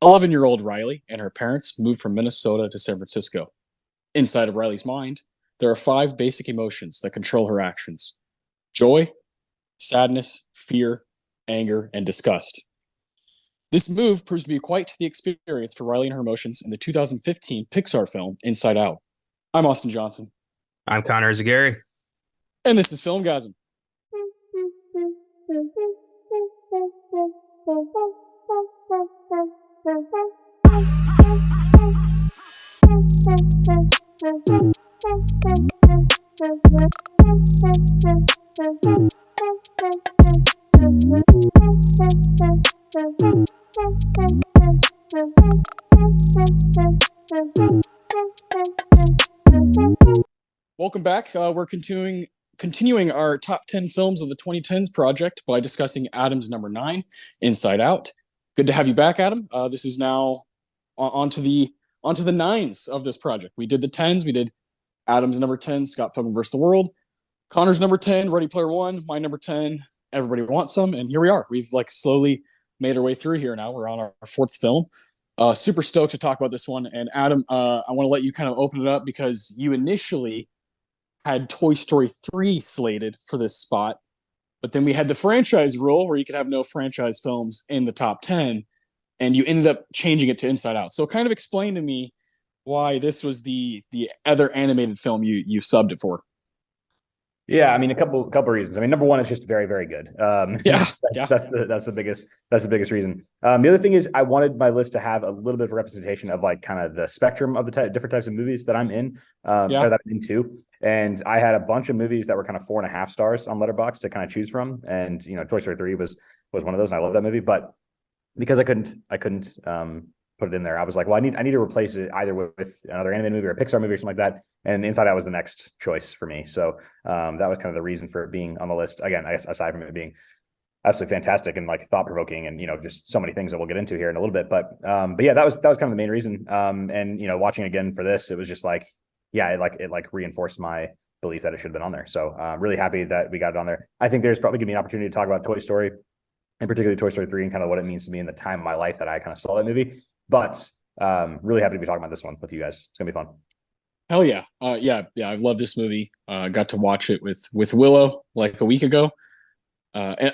11-year-old Riley and her parents moved from Minnesota to San Francisco. Inside of Riley's mind, there are five basic emotions that control her actions: joy, sadness, fear, anger, and disgust. This move proves to be quite the experience for Riley and her emotions in the 2015 Pixar film Inside Out. I'm Austin Johnson, I'm Connor Eyzaguirre. and this is Filmgazm. Welcome back. We're continuing our top 10 films of the 2010s project by discussing Adam's number 9, Inside Out. Good to have you back, Adam. This is now onto the nines of this project. We did the 10s. We did Adam's number 10, Scott Pilgrim vs. the World. Connor's number 10, Ready Player One. My number 10, Everybody Wants Some. And here we are. We've slowly made our way through here now. We're on our fourth film. Super stoked to talk about this one. And Adam, I want to let you kind of open it up because you initially had Toy Story 3 slated for this spot, but then we had the franchise rule where you could have no franchise films in the top 10, and you ended up changing it to Inside Out. So kind of explain to me why this was the other animated film you subbed it for. Yeah, I mean a couple reasons. I mean, number one, it's just very, very good. Yeah, that's the biggest reason. The other thing is I wanted my list to have a little bit of representation of kind of the spectrum of the different types of movies that I'm in, or that I'm into. And I had a bunch of movies that were kind of 4.5 stars on Letterboxd to kind of choose from. And Toy Story 3 was one of those, and I love that movie. But because I couldn't put it in there, I was like, well, I need to replace it either with another animated movie or a Pixar movie or something like that. And Inside Out was the next choice for me. So that was kind of the reason for it being on the list. Again, I guess aside from it being absolutely fantastic and thought provoking and just so many things that we'll get into here in a little bit. But yeah, that was kind of the main reason. And watching again for this, it was just it reinforced my belief that it should have been on there. So really happy that we got it on there. I think there's probably gonna be an opportunity to talk about Toy Story, and particularly Toy Story 3 and kind of what it means to me in the time of my life that I kind of saw that movie. But really happy to be talking about this one with you guys. It's gonna be fun. Hell yeah. Yeah. I love this movie. Got to watch it with Willow a week ago. And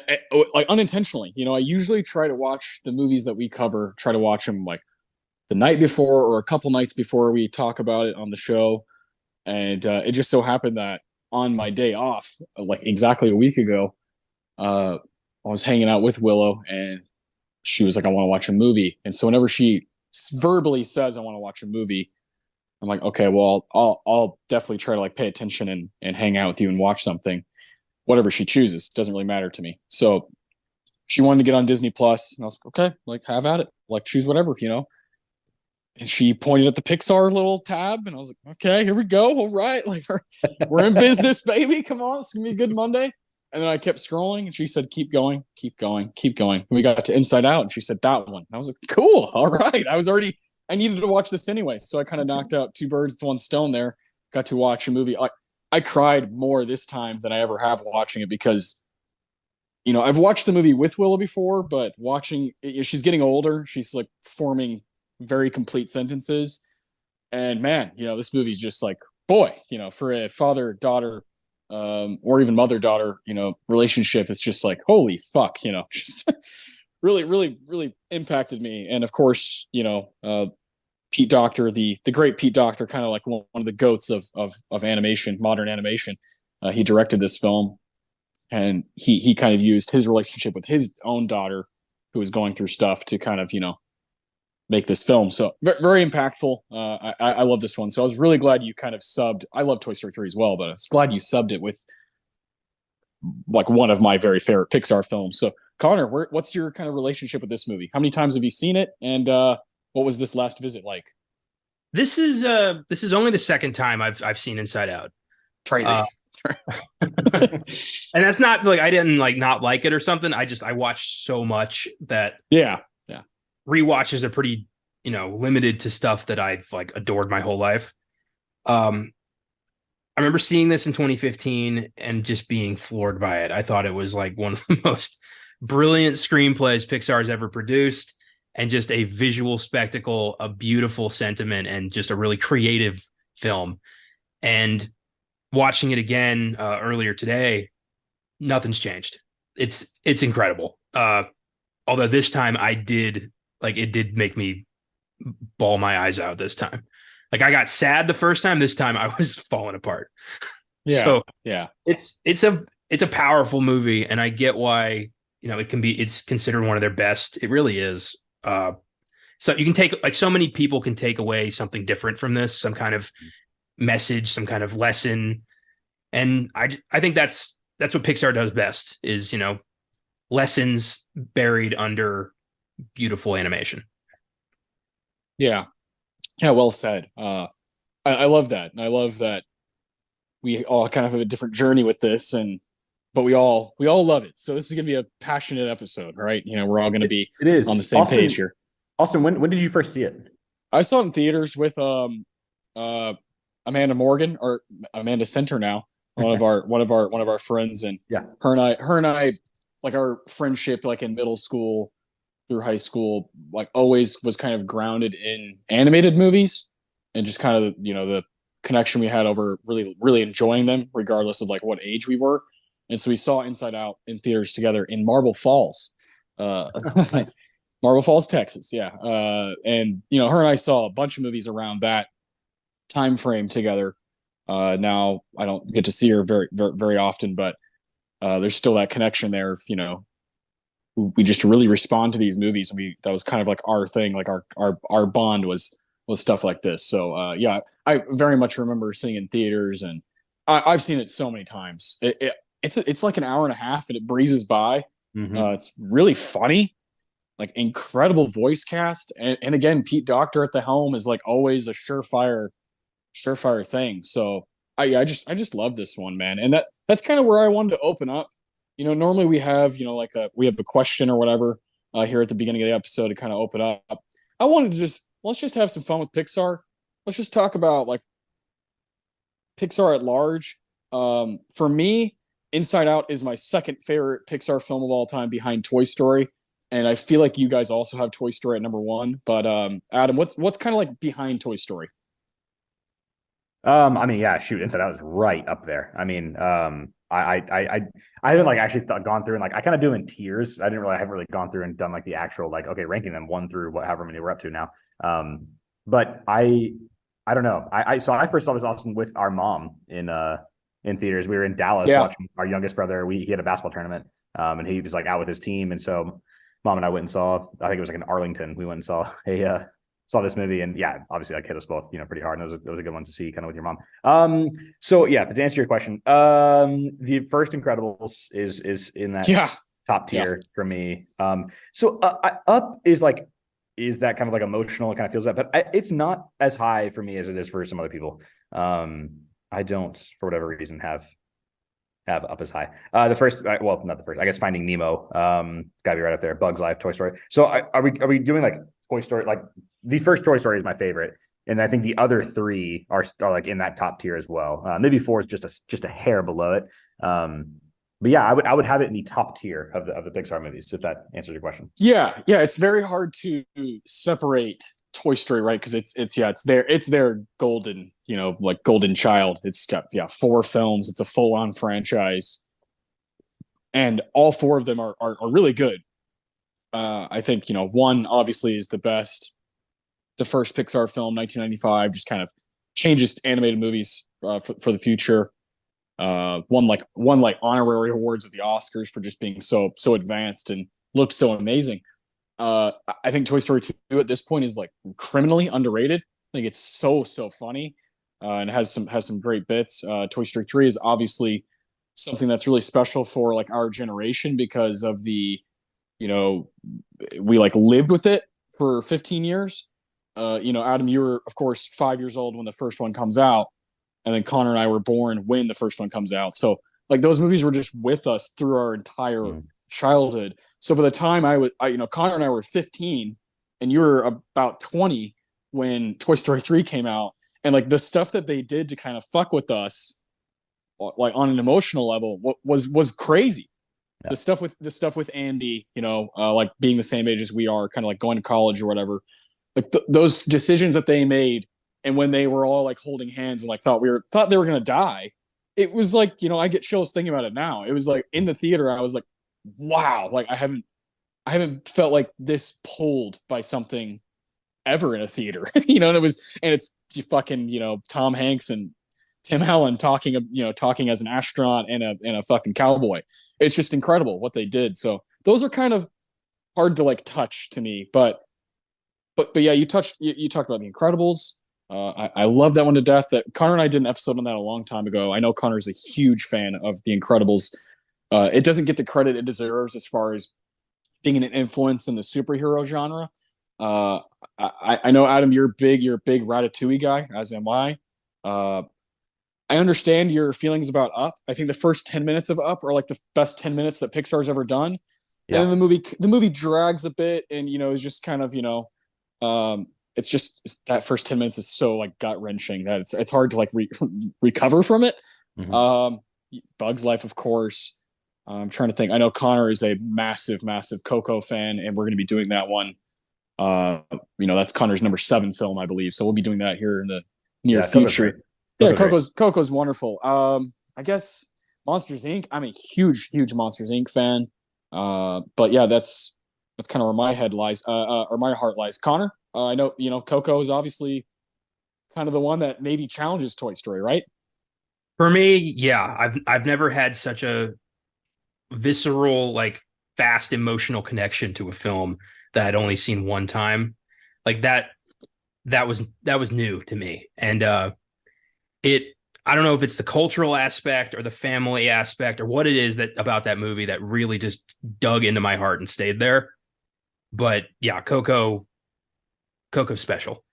unintentionally, I usually try to watch the movies that we cover, try to watch them the night before or a couple nights before we talk about it on the show. And it just so happened that on my day off, exactly a week ago, I was hanging out with Willow and she was like, I want to watch a movie. And so whenever she verbally says I want to watch a movie, I'm like, okay, well, I'll definitely try to pay attention and hang out with you and watch something, whatever she chooses. Doesn't really matter to me. So she wanted to get on Disney Plus, and I was like, okay, have at it, choose whatever. And she pointed at the Pixar little tab, and I was like, okay, here we go. All right, we're in business, baby. Come on, it's gonna be a good Monday. And then I kept scrolling, and she said, keep going, keep going, keep going. And we got to Inside Out, and she said that one. And I was like, cool, all right. I needed to watch this anyway, so I kind of knocked out two birds with one stone there. Got to watch a movie. I cried more this time than I ever have watching it because, I've watched the movie with Willow before, but watching, she's getting older. She's forming very complete sentences. And man, this movie's just boy, for a father-daughter or even mother-daughter, relationship, it's just holy fuck, just really, really, really impacted me. And of course, Pete Docter, the great Pete Docter, kind of one of the goats of animation, modern animation. He directed this film, and he kind of used his relationship with his own daughter, who was going through stuff, to kind of make this film. So very impactful. I love this one. So I was really glad you kind of subbed. I love Toy Story 3 as well, but I was glad you subbed it with one of my very favorite Pixar films. So Connor, what's your kind of relationship with this movie? How many times have you seen it? And what was this last visit like? This is only the second time I've seen Inside Out. Crazy. And that's not I didn't not like it or something. I watched so much that yeah. Rewatches are pretty limited to stuff that I've adored my whole life. I remember seeing this in 2015 and just being floored by it. I thought it was one of the most brilliant screenplays Pixar's ever produced. and just a visual spectacle, a beautiful sentiment, and just a really creative film. And watching it again earlier today, nothing's changed. It's incredible. Although this time it did make me bawl my eyes out this time. Like I got sad the first time. This time I was falling apart. Yeah, So yeah, it's a powerful movie, and I get why it's considered one of their best. It really is. So you can take like so many people can take away something different from this, some kind of message, some kind of lesson, and I think that's what Pixar does best is lessons buried under beautiful animation. yeah, yeah. Well said. I love that. And I love that we all kind of have a different journey with this, but we all love it. So this is gonna be a passionate episode, right? We're all gonna be It is on the same page here. Austin, when did you first see it? I saw it in theaters with Amanda Morgan, or Amanda Center now, one of our friends, and Yeah. her and I like our friendship like in middle school through high school like always was kind of grounded in animated movies, and just kind of the connection we had over really really enjoying them regardless of like what age we were. And so we saw Inside Out in theaters together in Marble Falls, uh Marble Falls, Texas. Yeah. And her and I saw a bunch of movies around that time frame together. Now I don't get to see her very very, very often, but there's still that connection there of, we just really respond to these movies, and that was kind of like our thing, like our bond was stuff like this. So yeah, I very much remember seeing it in theaters, and I've seen it so many times. It's like an hour and a half, and it breezes by. It's really funny, like incredible voice cast, and again, Pete Docter at the helm is like always a surefire thing. So I just love this one, man. And that's kind of where I wanted to open up. Normally we have we have a question or whatever here at the beginning of the episode to kind of open up. I wanted to let's just have some fun with Pixar. Let's just talk about like Pixar at large. For me, Inside Out is my second favorite Pixar film of all time, behind Toy Story. And I feel like you guys also have Toy Story at number one. But Adam, what's kind of like behind Toy Story? I mean, yeah, shoot, Inside Out is right up there. I mean, I haven't like actually gone through and like I kind of do in tiers. I haven't really gone through and done like the actual like okay ranking them one through however many we're up to now. But I don't know. I first saw this Austin with our mom in theaters. We were in Dallas watching our youngest brother. He had a basketball tournament, and he was like out with his team, and so mom and I went and saw. I think it was like in Arlington. We went and saw this movie, and yeah, obviously like hit us both pretty hard, and it was a good one to see kind of with your mom. So yeah, but to answer your question, the first Incredibles is in that top tier for me. So Up is that kind of like emotional, it kind of feels that, but it's not as high for me as it is for some other people. I don't, for whatever reason, have Up as high. The first, well, not the first, I guess Finding Nemo, it's gotta be right up there. Bugs Life, Toy Story. So are we doing like Toy Story? Like the first Toy Story is my favorite, and I think the other three are like in that top tier as well. Maybe four is just a hair below it. But yeah, I would have it in the top tier of the Pixar movies, if that answers your question. Yeah, it's very hard to separate Toy Story, right? Because it's their golden, like golden child. It's got 4 films. It's a full-on franchise, and all 4 of them are really good. I think one obviously is the best. The first Pixar film, 1995, just kind of changes animated movies for the future. Won like honorary awards at the Oscars for just being so advanced and looked so amazing. I think Toy Story 2 at this point is like criminally underrated. I think it's so funny, and has some great bits. Toy Story 3 is obviously something that's really special for like our generation because of the we like lived with it for 15 years. Adam, you were of course 5 years old when the first one comes out, and then Connor and I were born when the first one comes out. So like those movies were just with us through our entire childhood. So by the time Connor and I were 15, and you were about 20 when Toy Story 3 came out, and like the stuff that they did to kind of fuck with us, like on an emotional level, was crazy. the stuff with Andy, like being the same age as we are, kind of like going to college or whatever, like those decisions that they made, and when they were all like holding hands and like thought they were gonna die, it was like, I get chills thinking about it now. It was like in the theater, I was like, wow, like I haven't felt like this pulled by something ever in a theater, and it's fucking, Tom Hanks and Tim Allen talking as an astronaut and a fucking cowboy. It's just incredible what they did. So those are kind of hard to like touch to me, but yeah, you talked about The Incredibles. I love that one to death. That Connor and I did an episode on that a long time ago. I know Connor's a huge fan of The Incredibles. It doesn't get the credit it deserves as far as being an influence in the superhero genre. I know, Adam, you're a big Ratatouille guy, as am I. I understand your feelings about Up. I think the first 10 minutes of Up are like the best 10 minutes that Pixar's ever done. Yeah. And then the movie drags a bit, and is just kind of, it's just that first 10 minutes is so like gut wrenching that it's hard to like recover from it. Mm-hmm. Bug's Life, of course. I'm trying to think. I know Connor is a massive Coco fan, and we're going to be doing that one. That's Connor's number 7 film, I believe. So we'll be doing that here in the near future. Coco's wonderful. I guess Monsters Inc. I'm a huge Monsters Inc. fan. But yeah, that's kind of where my head lies, or my heart lies. Connor, I know, Coco is obviously kind of the one that maybe challenges Toy Story, right? For me, yeah, I've never had such a visceral, like fast emotional connection to a film that I'd only seen one time. Like that was new to me. And I don't know if it's the cultural aspect or the family aspect or what it is that about that movie that really just dug into my heart and stayed there. But yeah, Coco's special.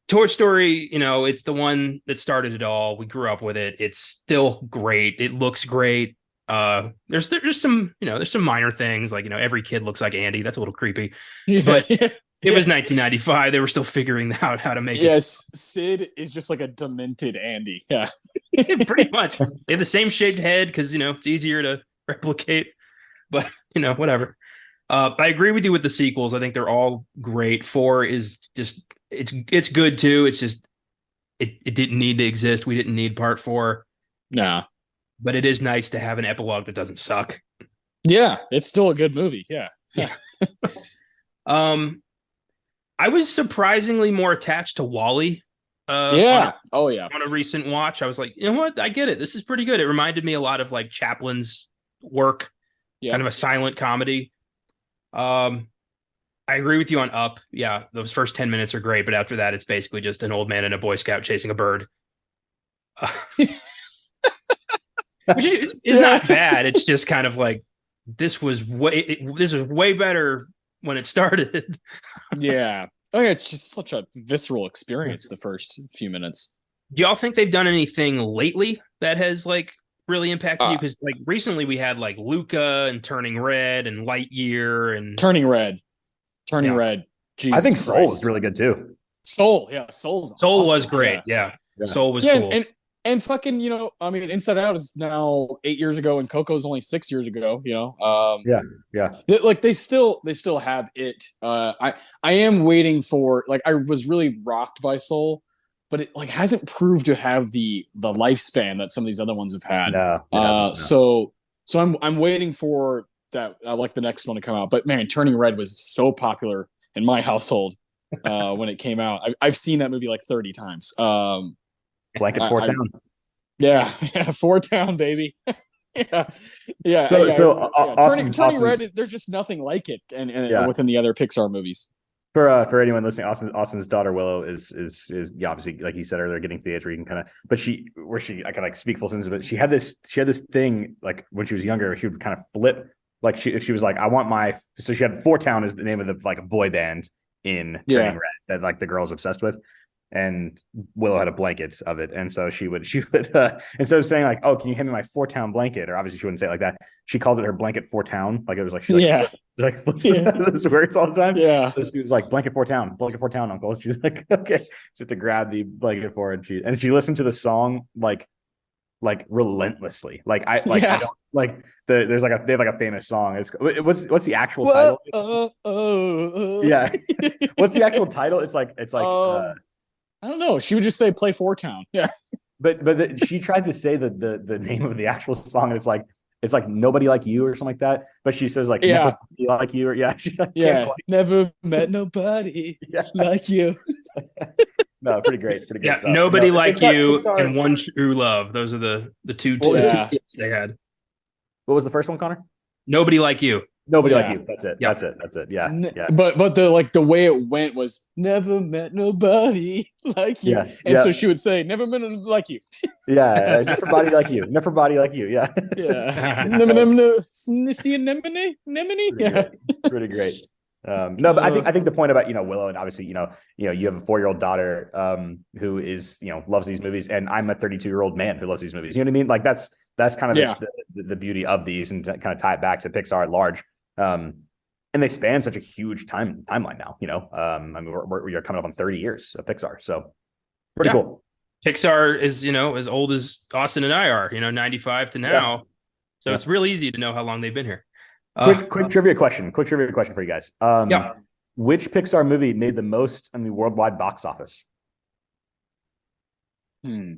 Toy Story, it's the one that started it all. We grew up with it. It's still great. It looks great. There's some, there's some minor things like, every kid looks like Andy. That's a little creepy, but it was 1995. They were still figuring out how to make it. Yes, Sid is just like a demented Andy. Yeah, pretty much. They have the same shaped head because it's easier to replicate. But whatever. I agree with you with the sequels. I think they're all great. 4 is just it's good too. It's just it didn't need to exist. We didn't need part 4. Nah, but it is nice to have an epilogue that doesn't suck. Yeah, it's still a good movie. Yeah. I was surprisingly more attached to WALL-E. On a recent watch, I was like, you know what? I get it. This is pretty good. It reminded me a lot of like Chaplin's work, kind of a silent comedy. I agree with you on Up. Yeah, those first 10 minutes are great, but after that, it's basically just an old man and a Boy Scout chasing a bird. Which is not bad. It's just kind of like this was way better when it started. Yeah. Oh yeah, it's just such a visceral experience the first few minutes. Do y'all think they've done anything lately that has like really impacted you? Because like recently we had like Luca and Turning Red and Lightyear and Turning Red. Jesus I think Christ. Soul was really good too. Soul Soul awesome. was great. Yeah. Soul was cool. And fucking, Inside Out is now 8 years ago, and Coco's only 6 years ago. Like they still have it. I am waiting for, like, I was really rocked by Soul, but it like hasn't proved to have the lifespan that some of these other ones have had. No. So I'm waiting for that. I like the next one to come out. But man, Turning Red was so popular in my household when it came out. I've seen that movie like 30 times. Blanket Fort Town. Yeah, Fort Town, baby. yeah. Turning Red, there's just nothing like it, and within the other Pixar movies. For anyone listening, Austin's daughter Willow is obviously, like you said earlier, getting to the age where you can kind of, I can like speak full sentences, but she had this thing like when she was younger where she would kind of flip, like she was like, I want my, so she had Fort Town is the name of the like a boy band in Turning Red that like the girl's obsessed with. And Willow had a blanket of it, and so she would instead of saying like, "Oh, can you hand me my Fort Town blanket?" or obviously she wouldn't say it like that. She called it her blanket Fort Town, like it was like those words all the time. Yeah, so she was like blanket Fort Town, Uncle. She's like, okay, so to grab the blanket for it, and she listened to the song like like relentlessly. Like I don't like there's like they have like a famous song. What's the actual title? Yeah. What's the actual title? It's like I don't know. She would just say "Play Four Town." Yeah. But she tried to say the name of the actual song, and it's like Nobody Like You or something like that. But she says like Never Like You, or never met nobody like you. No, pretty great, pretty good stuff. Nobody Like You Pixar, and One True Love. Those are the two hits they had. What was the first one, Connor? Nobody Like You. Nobody Like You. That's it. Yep. That's it. Yeah. But the way it went was never met nobody like you. And so she would say, never met nobody like you. Never body like you. Never body like you. Yeah. Pretty great. No, but I think the point about Willow, and obviously you have a 4-year-old daughter who is loves these movies, and I'm a 32-year-old man who loves these movies. You know what I mean? Like that's kind of the beauty of these, and to kind of tie it back to Pixar at large. And they span such a huge timeline now. I mean we're coming up on 30 years of Pixar, so pretty cool. Pixar is as old as Austin and I are. 95 to now, so it's real easy to know how long they've been here. Quick trivia question for you guys. Which Pixar movie made the most on the worldwide box office? Ooh,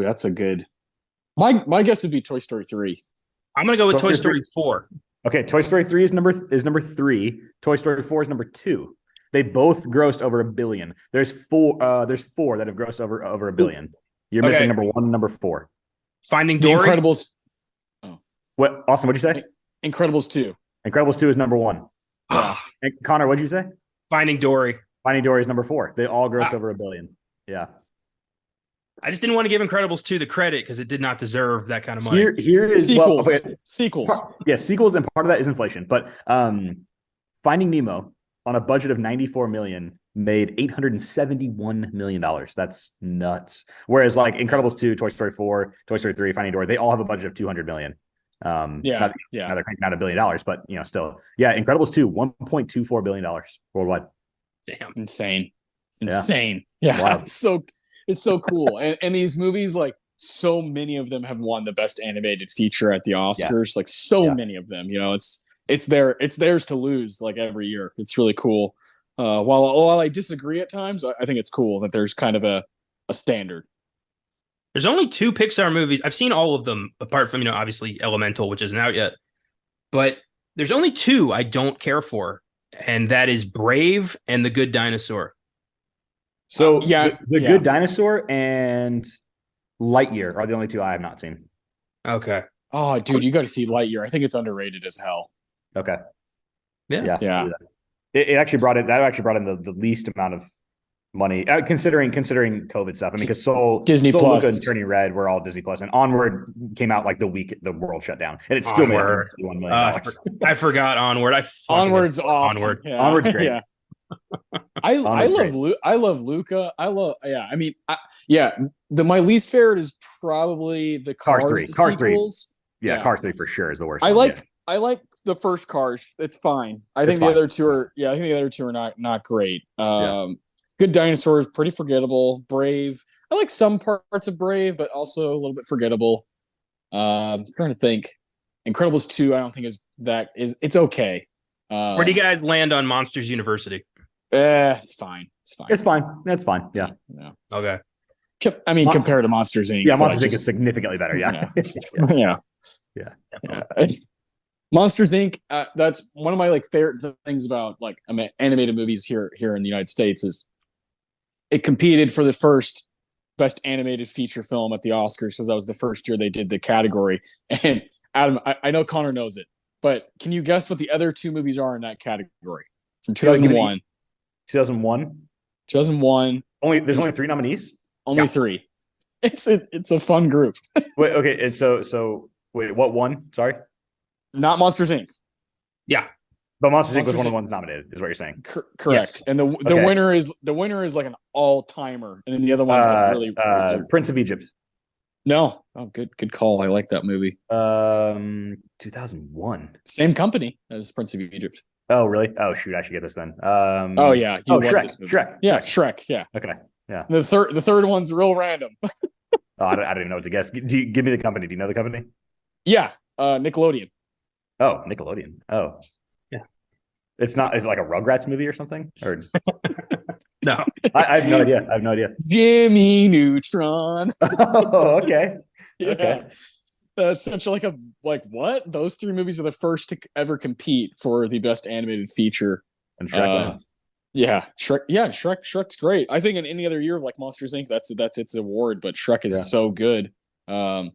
that's a good. My guess would be Toy Story 3. I'm gonna go with Toy Story 4. Okay, Toy Story 3 is number 3. Toy Story 4 is number 2. They both grossed over $1 billion. There's four that have grossed over $1 billion. You're missing number 1 and number 4. Finding Dory. The Incredibles. What, Austin? What'd you say? Incredibles 2. Incredibles 2 is number 1. And Connor, what'd you say? Finding Dory. Finding Dory is number 4. They all gross over $1 billion. Yeah. I just didn't want to give Incredibles 2 the credit because it did not deserve that kind of money. Here is sequels. Sequels. Yeah, sequels, and part of that is inflation. But Finding Nemo on a budget of $94 million made $871 million. That's nuts. Whereas like Incredibles 2, Toy Story 4, Toy Story 3, Finding Dory, they all have a budget of $200 million. Now they're cranking out $1 billion, but still, Incredibles 2, $1.24 billion worldwide. Damn, insane. Yeah, it's so cool. And these movies, like so many of them have won the best animated feature at the Oscars. Like many of them, it's theirs to lose like every year. It's really cool. While I disagree at times, I think it's cool that there's kind of a standard. There's only 2 Pixar movies. I've seen all of them, apart from, obviously Elemental, which isn't out yet. But there's only 2 I don't care for, and that is Brave and The Good Dinosaur. So The Good Dinosaur and Lightyear are the only 2 I have not seen. Okay. Oh, dude, you got to see Lightyear. I think it's underrated as hell. Okay. Yeah. It actually brought in the least amount of money, considering COVID stuff. I mean, because Disney Plus and Turning Red were all Disney Plus, and Onward came out like the week the world shut down, and it still made $1 million. I forgot Onward. Onward's awesome. Onward. Yeah. Onward's great. Yeah. I love Luca. I mean, my least favorite is probably the Cars 3. Cars 3. Yeah, Cars 3 for sure is the worst. I like the first Cars. It's fine. I think the other two are not great. Good Dinosaur is pretty forgettable. Brave, I like some parts of Brave, but also a little bit forgettable. I'm trying to think. Incredibles 2, I don't think it's okay. Where do you guys land on Monsters University? It's fine. That's fine. Yeah. Okay. I mean, compared to Monsters Inc. Yeah, Monsters Inc. is significantly better. Yeah. Yeah. Monsters Inc. That's one of my favorite things about animated movies here in the United States is it competed for the first best animated feature film at the Oscars because that was the first year they did the category. And Adam, I know Connor knows it, but can you guess what the other 2 movies are in that category from 2001? 2001. 2001. There's only 3 nominees. Only 3. It's a fun group. Wait, okay, and so wait, what one? Sorry. Not Monsters Inc. Yeah, but Monsters Inc. was one of the ones nominated, is what you're saying. Correct. Yes. And the winner is like an all-timer, and then the other one's really Prince of Egypt. No. Oh, good call. I like that movie. 2001. Same company as Prince of Egypt. Oh, really? Oh, shoot! I should get this then. Oh yeah. You love Shrek. This movie. Shrek. Yeah, Shrek. Yeah. Okay. Yeah. The third one's real random. I didn't know what to guess. Give me the company. Do you know the company? Yeah, Nickelodeon. Oh, Nickelodeon. Oh, Yeah. It's not. Is it like a Rugrats movie or something? Or No. I have no idea. I have no idea. Jimmy Neutron. Oh, okay. Yeah. Okay. That's such like a like what? Those three movies are the first to ever compete for the best animated feature. And Shrek wins. Yeah, Shrek. Yeah, Shrek's great. I think in any other year of like Monsters Inc., that's its award, but Shrek is so good. And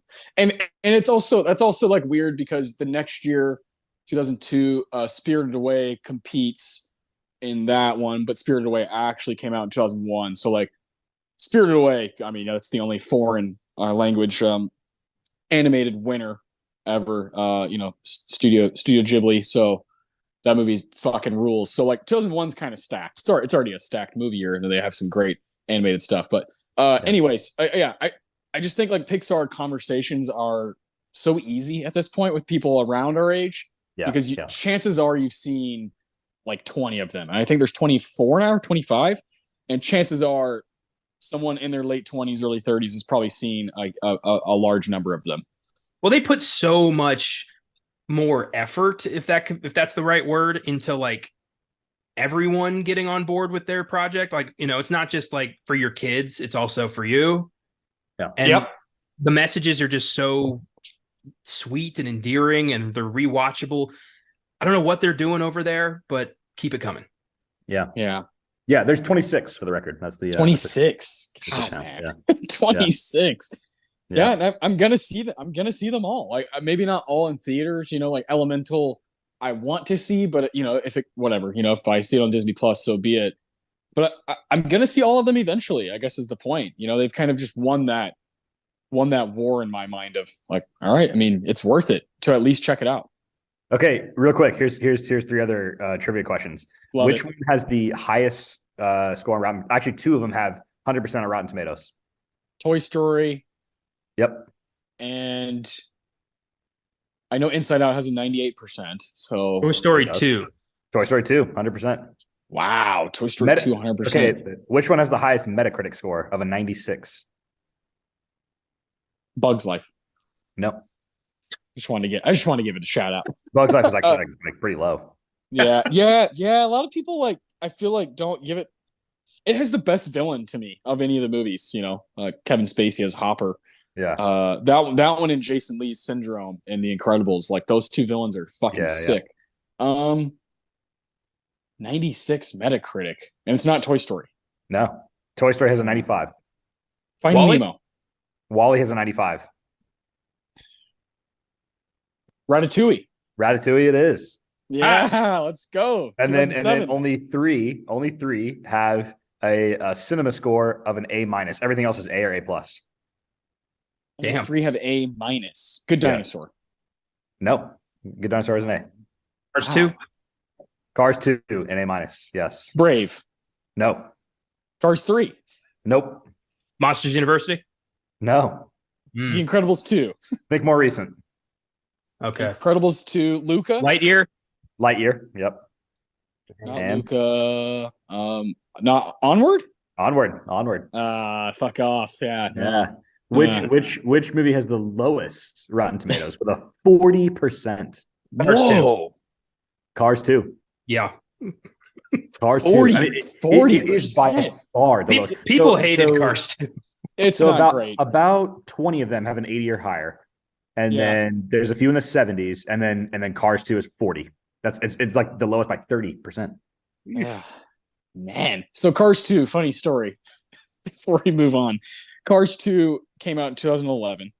it's also that's also like weird because the next year, 2002, Spirited Away competes in that one, but Spirited Away actually came out in 2001. So like Spirited Away, I mean that's the only foreign language animated winner ever. Studio Ghibli. So that movie's fucking rules. So like 2001's kind of stacked. Sorry, it's already a stacked movie year, and they have some great animated stuff. But anyways, I just think like Pixar conversations are so easy at this point with people around our age because chances are you've seen like 20 of them. And I think there's 24 now, 25, and chances are someone in their late 20s, early 30s has probably seen a large number of them. Well, they put so much more effort, if that's the right word, into like everyone getting on board with their project. Like, it's not just like for your kids, it's also for you. Yeah. And the messages are just so sweet and endearing, and they're rewatchable. I don't know what they're doing over there, but keep it coming. Yeah. There's 26 for the record. That's the 26. God, man. 26. Yeah, and I'm gonna see them. I'm gonna see them all. Like maybe not all in theaters. Like Elemental, I want to see, but if I see it on Disney Plus, so be it. But I'm gonna see all of them eventually. I guess is the point. They've kind of just won that war in my mind of like, all right. I mean, it's worth it to at least check it out. Okay, real quick. Here's three other trivia questions. Which one has the highest score on Rotten? Actually, two of them have 100% on Rotten Tomatoes. Toy Story. Yep. And I know Inside Out has a 98%. So Toy Story 2. Toy Story 2, 100%. Wow, Toy Story 2, 100%. Okay, which one has the highest Metacritic score of a 96? Bug's Life. No. I just want to give it a shout out. Bug's Life is like pretty low. Yeah. A lot of people I feel like don't give it. It has the best villain to me of any of the movies. Kevin Spacey as Hopper. Yeah. That one and Jason Lee's Syndrome in The Incredibles. Like those two villains are fucking sick. 96 Metacritic, and it's not Toy Story. No, Toy Story has a 95. Finding Nemo. Wall-E has a 95. Ratatouille It is. Yeah, let's go. And then only three have a cinema score of an A-. Everything else is A or A+. Damn. 3 have A-. Good Dinosaur. No. Good Dinosaur is an A. Cars 2. Cars 2 and A-. Yes. Brave. No. Cars 3. Nope. Monsters University. No. The Incredibles 2. Think more recent. Okay. Incredibles 2. Luca. Lightyear. Yep. Not Luca. Not Onward. Onward. Fuck off. Yeah. Yeah. Which movie has the lowest Rotten Tomatoes with a 40%? Whoa. Cars 2. Yeah. Cars 40, 2. 40% is by far the lowest. People hated Cars 2. It's not great. About 20 of them have an 80 or higher. And then there's a few in the 70s, and then Cars 2 is 40. It's like the lowest by 30%. Yeah. Man. So Cars 2, funny story. Before we move on. Cars 2 came out in 2011.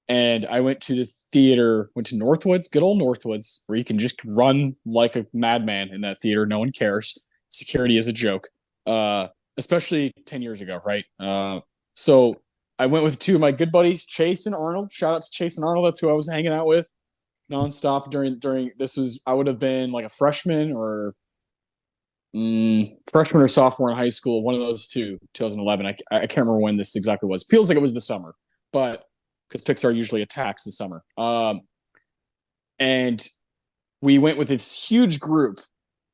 And I went to the theater, went to Northwoods, good old Northwoods, where you can just run like a madman in that theater. No one cares. Security is a joke. Especially 10 years ago, right? So I went with two of my good buddies, Chase and Arnold. Shout out to Chase and Arnold. That's who I was hanging out with nonstop during I would have been like a freshman or sophomore in high school. One of those two, 2011. I can't remember when this exactly was. Feels like it was the summer, but because Pixar usually attacks the summer. And we went with this huge group.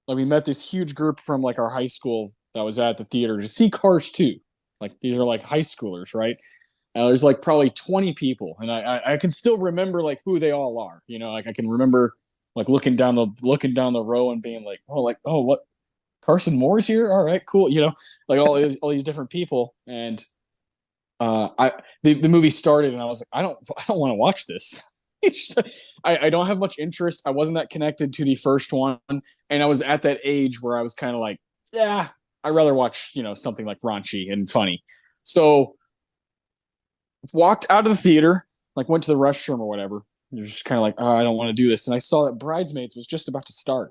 Like we met this huge group from like our high school that was at the theater to see Cars 2. Like these are like high schoolers, right? There's like probably 20 people, and I can still remember like who they all are. You know, like I can remember like looking down the row and being like, oh, what, Carson Moore's here? All right, cool. You know, like all these different people, and the movie started, and I was like, I don't want to watch this. I don't have much interest. I wasn't that connected to the first one, and I was at that age where I was kind of like, yeah, I'd rather watch, you know, something like raunchy and funny. So walked out of the theater, like went to the restroom or whatever. You're just kind of like, oh, I don't want to do this. And I saw that Bridesmaids was just about to start.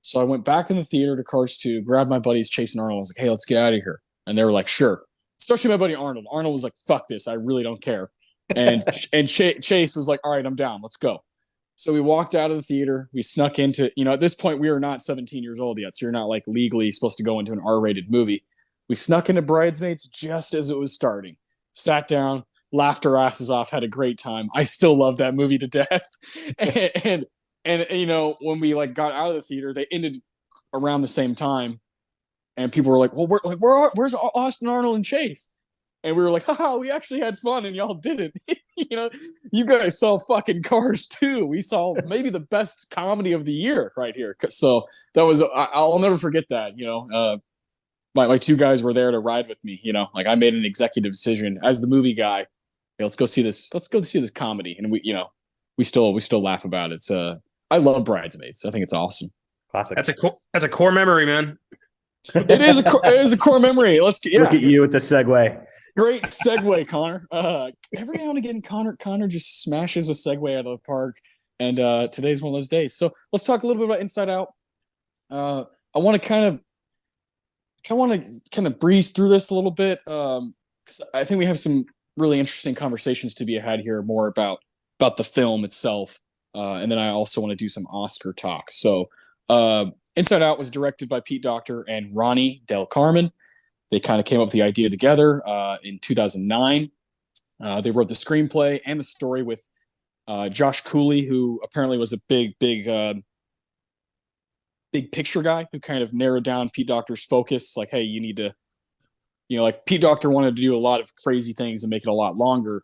So I went back in the theater to Cars 2, grabbed my buddies Chase and Arnold. I was like, hey, let's get out of here. And they were like, sure. Especially my buddy Arnold. Arnold was like, fuck this. I really don't care. And Chase was like, all right, I'm down. Let's go. So we walked out of the theater. We snuck into, you know, at this point, we were not 17 years old yet. So you're not like legally supposed to go into an R-rated movie. We snuck into Bridesmaids just as it was starting. Sat down, laughed our asses off, had a great time. I still love that movie to death. and you know, when we like got out of the theater, they ended around the same time, and people were like, well, where's Austin, Arnold, and Chase? And we were like, haha, we actually had fun and y'all didn't. You know, you guys saw fucking Cars 2. We saw maybe the best comedy of the year right here. So that was, I'll never forget that. You know, my two guys were there to ride with me. You know, like I made an executive decision as the movie guy. Hey, let's go see this comedy, and we still laugh about it. I love Bridesmaids. I think it's awesome. Classic. That's a core memory, man. It is a core memory. Look at you with the segue. Great segue, Connor. Every now and again, Connor just smashes a segue out of the park, and today's one of those days. So let's talk a little bit about Inside Out. I want to kind of breeze through this a little bit, because I think we have some really interesting conversations to be had here, more about the film itself, and then I also want to do some Oscar talk. So Inside Out was directed by Pete Docter and Ronnie Del Carmen. They kind of came up with the idea together in 2009. They wrote the screenplay and the story with Josh Cooley, who apparently was a big picture guy who kind of narrowed down Pete Docter's focus. Like, hey, you need to, you know, like Pete Docter wanted to do a lot of crazy things and make it a lot longer.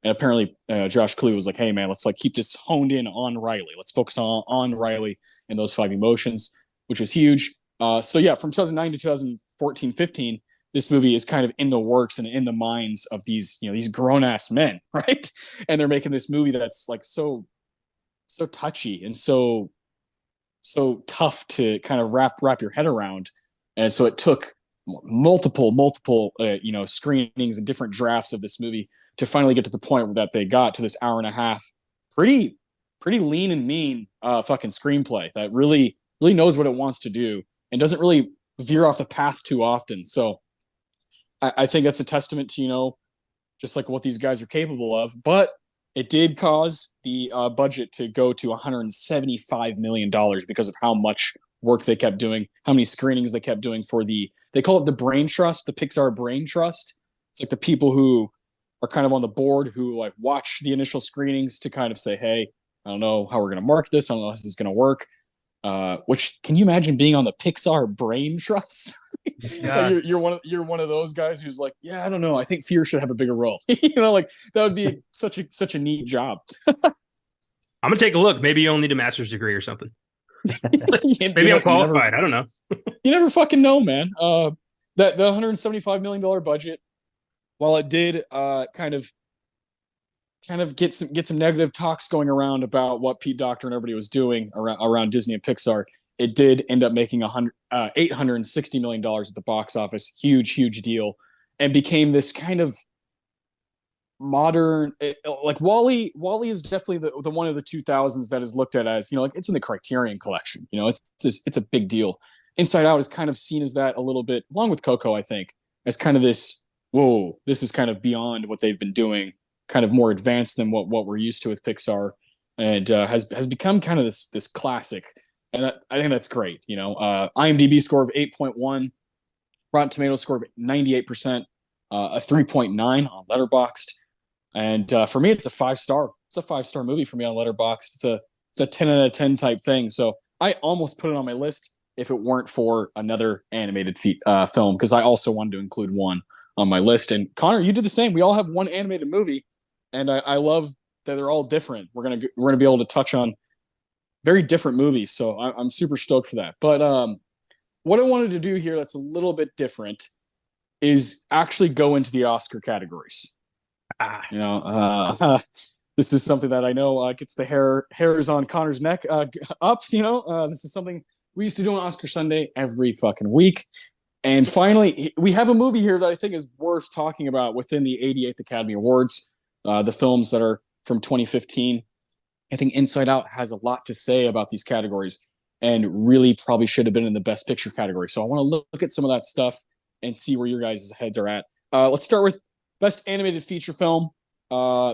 And apparently Josh Cooley was like, hey, man, let's like keep this honed in on Riley. Let's focus on Riley and those 5 emotions, which was huge. So yeah, from 2009 to 2014, 15, this movie is kind of in the works and in the minds of these, you know, these grown ass men, right? And they're making this movie that's like so touchy and so tough to kind of wrap your head around. And so it took multiple you know, screenings and different drafts of this movie to finally get to the point that they got to this hour and a half, pretty lean and mean fucking screenplay that really knows what it wants to do and doesn't really veer off the path too often. So I think that's a testament to, you know, just like what these guys are capable of. But it did cause the budget to go to $175 million because of how much work they kept doing, how many screenings they kept doing for they call it the Brain Trust, the Pixar Brain Trust. It's like the people who are kind of on the board who like watch the initial screenings to kind of say, hey, I don't know how we're going to mark this. I don't know how this is going to work. Which, can you imagine being on the Pixar Brain Trust? Yeah. Like you're one of those guys who's like, yeah, I don't know. I think fear should have a bigger role. You know, like that would be such a neat job. I'm gonna take a look. Maybe you'll need a master's degree or something. Maybe I'm qualified. I don't know. You never fucking know, man. That the $175 million budget, while it did kind of get some negative talks going around about what Pete Docter and everybody was doing around Disney and Pixar, it did end up making $860 million at the box office. Huge deal, and became this kind of modern, like Wall-E is definitely the one of the 2000s that is looked at as, you know, like it's in the Criterion collection. You know, it's a big deal. Inside Out is kind of seen as that a little bit, along with Coco, I think, as kind of this, whoa, this is kind of beyond what they've been doing, kind of more advanced than what we're used to with Pixar, and has become kind of this classic. And I think that's great. You know, IMDb score of 8.1, Rotten Tomatoes score of 98%, a 3.9 on Letterboxd. And for me, it's a 5-star. It's a 5-star movie for me on Letterboxd. It's a 10 out of 10 type thing. So I almost put it on my list if it weren't for another animated film, because I also wanted to include one on my list. And Connor, you did the same. We all have one animated movie, and I love that they're all different. We're gonna be able to touch on very different movies, so I'm super stoked for that. But what I wanted to do here that's a little bit different is actually go into the Oscar categories. You know, this is something that I know gets the hairs on Connor's neck up. You know, this is something we used to do on Oscar Sunday every fucking week. And finally, we have a movie here that I think is worth talking about within the 88th Academy Awards, the films that are from 2015. I think Inside Out has a lot to say about these categories and really probably should have been in the Best Picture category. So I want to look at some of that stuff and see where your guys' heads are at. Let's start with Best Animated Feature Film.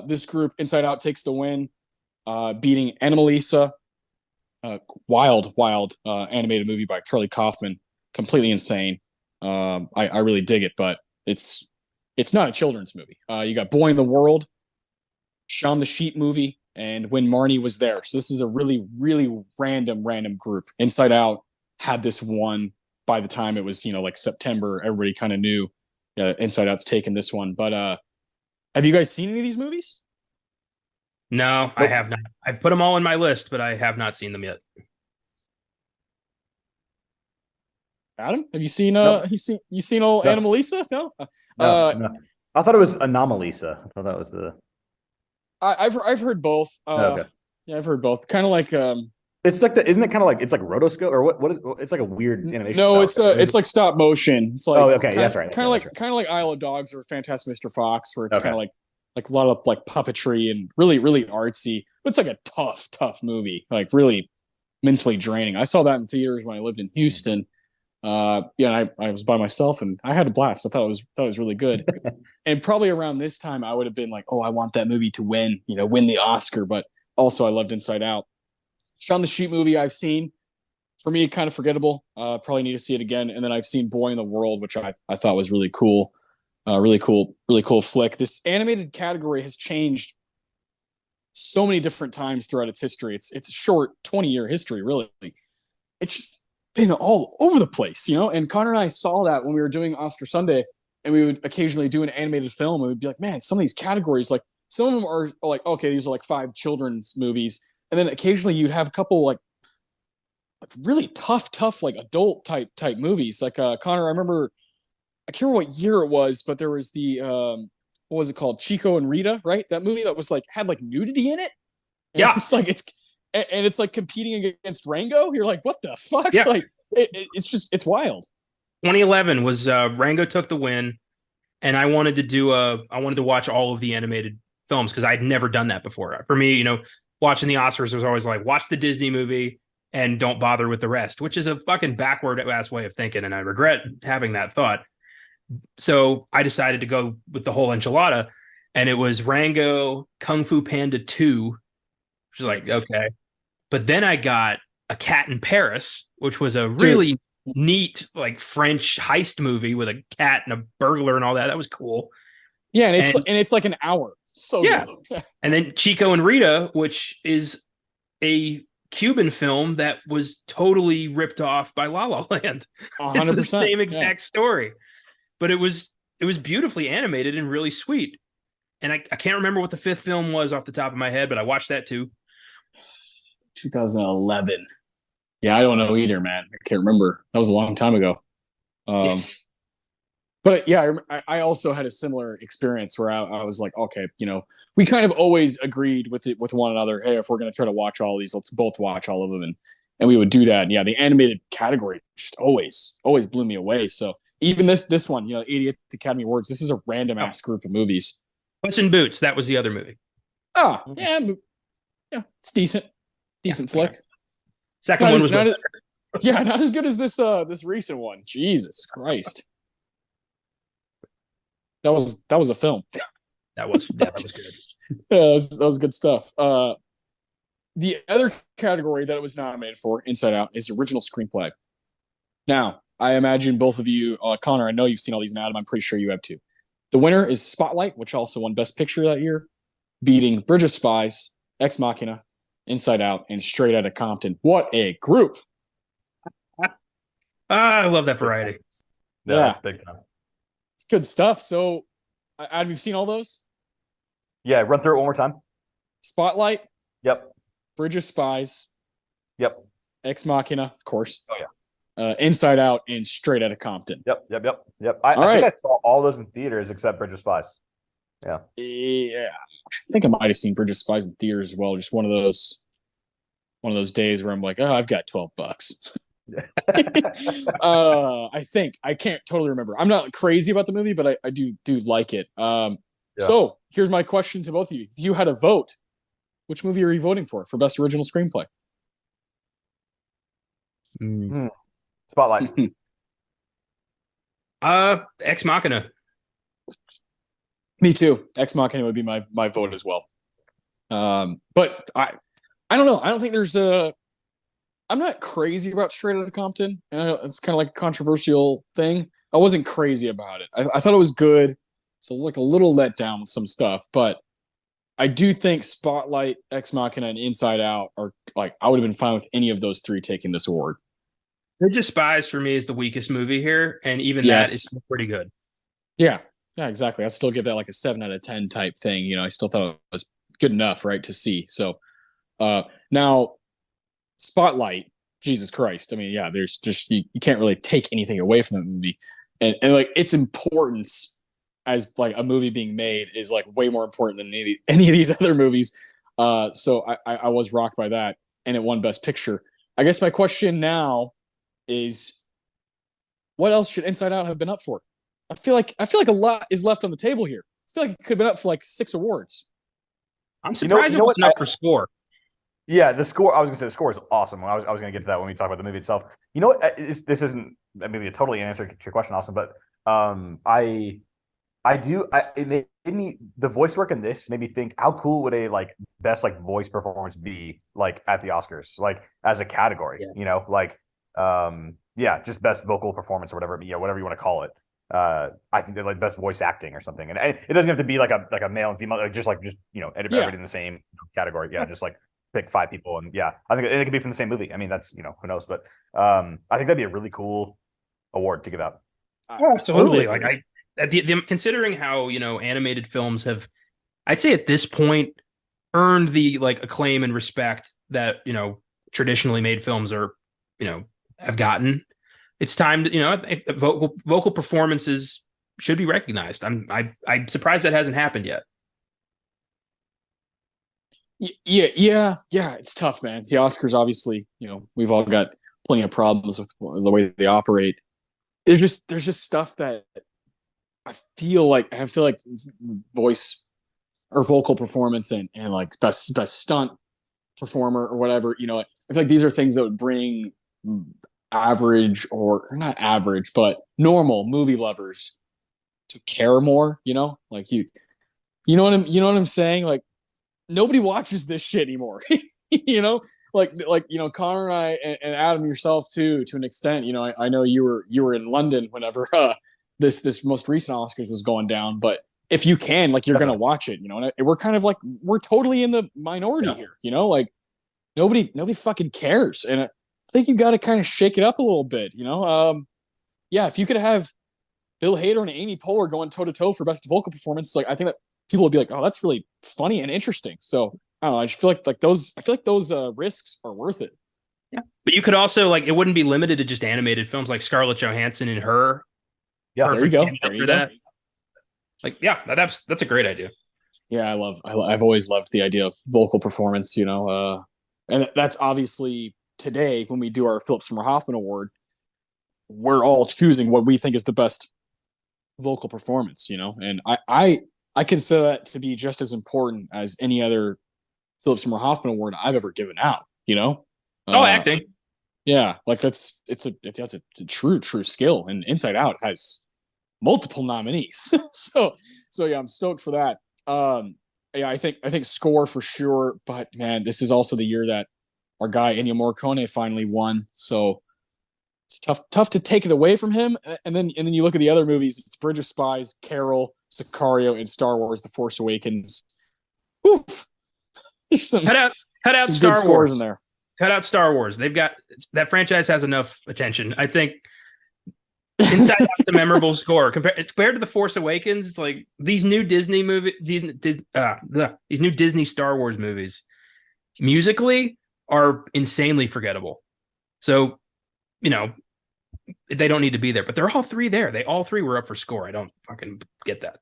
This group, Inside Out, takes the win, beating Anomalisa. Wild animated movie by Charlie Kaufman. Completely insane. I really dig it, but it's not a children's movie. You got Boy in the World, Shaun the Sheep movie, and When Marnie Was There. So this is a really, really random group. Inside Out had this one by the time it was, like September. Everybody kind of knew Inside Out's taken this one. But have you guys seen any of these movies? No, nope. I have not. I've put them all in my list, but I have not seen them yet. Adam, have you seen nope. you seen old no. Anomalisa? No? No. I thought it was Anomalisa. I thought that was the I've heard both. Okay. Yeah, I've heard both. Kind of like it's like isn't it kind of like it's like rotoscope or what is it's like a weird animation? No, it's like stop motion. It's like okay, that's right. Kind of like Isle of Dogs or Fantastic Mr. Fox, where it's kind of like a lot of like puppetry and really, really artsy. But it's like a tough movie, like really mentally draining. I saw that in theaters when I lived in Houston. I was by myself and I had a blast. I thought it was really good. And probably around this time I would have been like, oh, I want that movie to win the Oscar. But also I loved Inside Out. Shaun the Sheep movie I've seen. For me, kind of forgettable. Probably need to see it again. And then I've seen Boy in the World, which I thought was really cool. Really cool flick. This animated category has changed so many different times throughout its history. It's a short 20-year history, really. It's just been all over the place, and Connor and I saw that when we were doing Oscar Sunday, and we would occasionally do an animated film and we'd be like, man, some of these categories, like some of them are like, okay, these are like 5 children's movies. And then occasionally you'd have a couple like really tough, like adult type movies. Like Connor, I can't remember what year it was, but there was the, what was it called? Chico and Rita, right? That movie that was like, had like nudity in it. And yeah. It's like competing against Rango. You're like, what the fuck? Yeah. Like it's wild. 2011 was Rango took the win, and I wanted to watch all of the animated films because I'd never done that before. For me, watching the Oscars was always like, watch the Disney movie and don't bother with the rest, which is a fucking backward ass way of thinking, and I regret having that thought. So I decided to go with the whole enchilada, and it was Rango, Kung Fu Panda 2, which is like, okay. But then I got A Cat in Paris, which was a really neat, like French heist movie with a cat and a burglar and all that. That was cool. Yeah, and it's like an hour. So yeah. And then Chico and Rita, which is a Cuban film that was totally ripped off by La La Land. 100%. It's the same exact story, but it was beautifully animated and really sweet. And I can't remember what the 5th film was off the top of my head, but I watched that too. 2011. Yeah, I don't know either, man. I can't remember. That was a long time ago. Yes. But yeah, I also had a similar experience where I was like, okay, we kind of always agreed with one another. Hey, if we're going to try to watch all these, let's both watch all of them. And we would do that. And yeah, the animated category just always blew me away. So even this one, 80th Academy Awards, this is a random ass group of movies. Puss in Boots, that was the other movie. Oh, yeah, it's decent. Decent flick. Second one was not as good as this recent one. Jesus Christ. That was a film. That was good. Yeah, that was good stuff. The other category that it was nominated for, Inside Out, is original screenplay. Now, I imagine both of you, Connor, I know you've seen all these, and Adam, I'm pretty sure you have too. The winner is Spotlight, which also won Best Picture that year, beating Bridge of Spies, Ex Machina, Inside Out, and Straight Outta Compton. What a group! I love that variety. Yeah, that's big time. good stuff. So, Adam, you've seen all those? Yeah, run through it one more time. Spotlight. Yep. Bridge of Spies. Yep. Ex Machina, of course. Oh yeah. Inside Out and Straight Outta Compton. Yep. I think I saw all those in theaters except Bridge of Spies. Yeah. Yeah. I think I might have seen Bridge of Spies in theaters as well. Just one of those days where I'm like, oh, I've got $12. I think I can't totally remember. I'm not crazy about the movie, but I do like it. So here's my question to both of you. If you had a vote, which movie are you voting for best original screenplay? Spotlight. Ex Machina. Me too. Ex Machina would be my vote as well. But I don't know. I don't think there's I'm not crazy about Straight Outta Compton. It's kind of like a controversial thing. I wasn't crazy about it. I thought it was good. So like a little let down with some stuff, but I do think Spotlight, Ex Machina, and Inside Out are like I would have been fine with any of those three taking this award. Bridge of Spies for me is the weakest movie here, and even that is pretty good. Yeah, exactly. I'd still give that like a 7 out of 10 type thing. You know, I still thought it was good enough, right, to see. So now Spotlight, Jesus Christ. I mean, yeah, there's just you can't really take anything away from that movie. And like its importance as like a movie being made is like way more important than any of these other movies. So I was rocked by that, and it won Best Picture. I guess my question now is, what else should Inside Out have been up for? I feel like a lot is left on the table here. I feel like it could have been up for like 6 awards. I'm surprised it wasn't up for score. Yeah, the score. I was gonna say the score is awesome. I was gonna get to that when we talk about the movie itself. You know what? This isn't maybe a totally answer to your question, Austin, but it made me, the voice work in this made me think, how cool would a like best like voice performance be like at the Oscars, like as a category, you know, like just best vocal performance or whatever, whatever you want to call it. I think they're like best voice acting or something, and it doesn't have to be like a male and female, like just everybody in the same category. Yeah, just like pick 5 people, and I think it could be from the same movie. I mean, that's who knows, but I think that'd be a really cool award to give out. Absolutely, like considering how animated films have, I'd say at this point, earned the like acclaim and respect that traditionally made films are have gotten. It's time to vocal performances should be recognized. I'm surprised that hasn't happened yet. Yeah. It's tough, man. The Oscars, obviously, we've all got plenty of problems with the way they operate. There's just stuff that I feel like voice or vocal performance and like best stunt performer or whatever. I feel like these are things that would bring average or not average, but normal movie lovers to care more. Like you know what I'm saying? Like nobody watches this shit anymore. Like Connor and I and Adam yourself too, to an extent. I know you were in London whenever this most recent Oscars was going down, but if you can, like, you're gonna watch it. And we're kind of like we're totally in the minority here. Like nobody fucking cares, and I think you got to kind of shake it up a little bit. If you could have Bill Hader and Amy Poehler going toe to toe for best vocal performance, like I think that people would be like, oh, that's really funny and interesting. So I don't know. I just feel like those risks are worth it. Yeah, but you could also like it wouldn't be limited to just animated films like Scarlett Johansson and Her. Yeah, there you go. That. Like, yeah, that's a great idea. Yeah, I've always loved the idea of vocal performance. And that's obviously today when we do our Philip Seymour Hoffman Award, we're all choosing what we think is the best vocal performance. And I consider that to be just as important as any other Philip Seymour Hoffman Award I've ever given out. Acting. Yeah, like that's a true skill, and Inside Out has multiple nominees. so yeah, I'm stoked for that. I think score for sure, but man, this is also the year that our guy Ennio Morricone finally won. So it's tough to take it away from him. And then you look at the other movies. It's Bridge of Spies, Carol, Sicario, and Star Wars: The Force Awakens. Oof. There's some cut out some Star good Wars in there. Cut out Star Wars. They've got that franchise has enough attention. I think Inside Out's a memorable score compared to The Force Awakens. It's like these new Disney movies, these new Disney Star Wars movies, musically are insanely forgettable. So, they don't need to be there, but they're all three there. They all three were up for score. I don't fucking get that.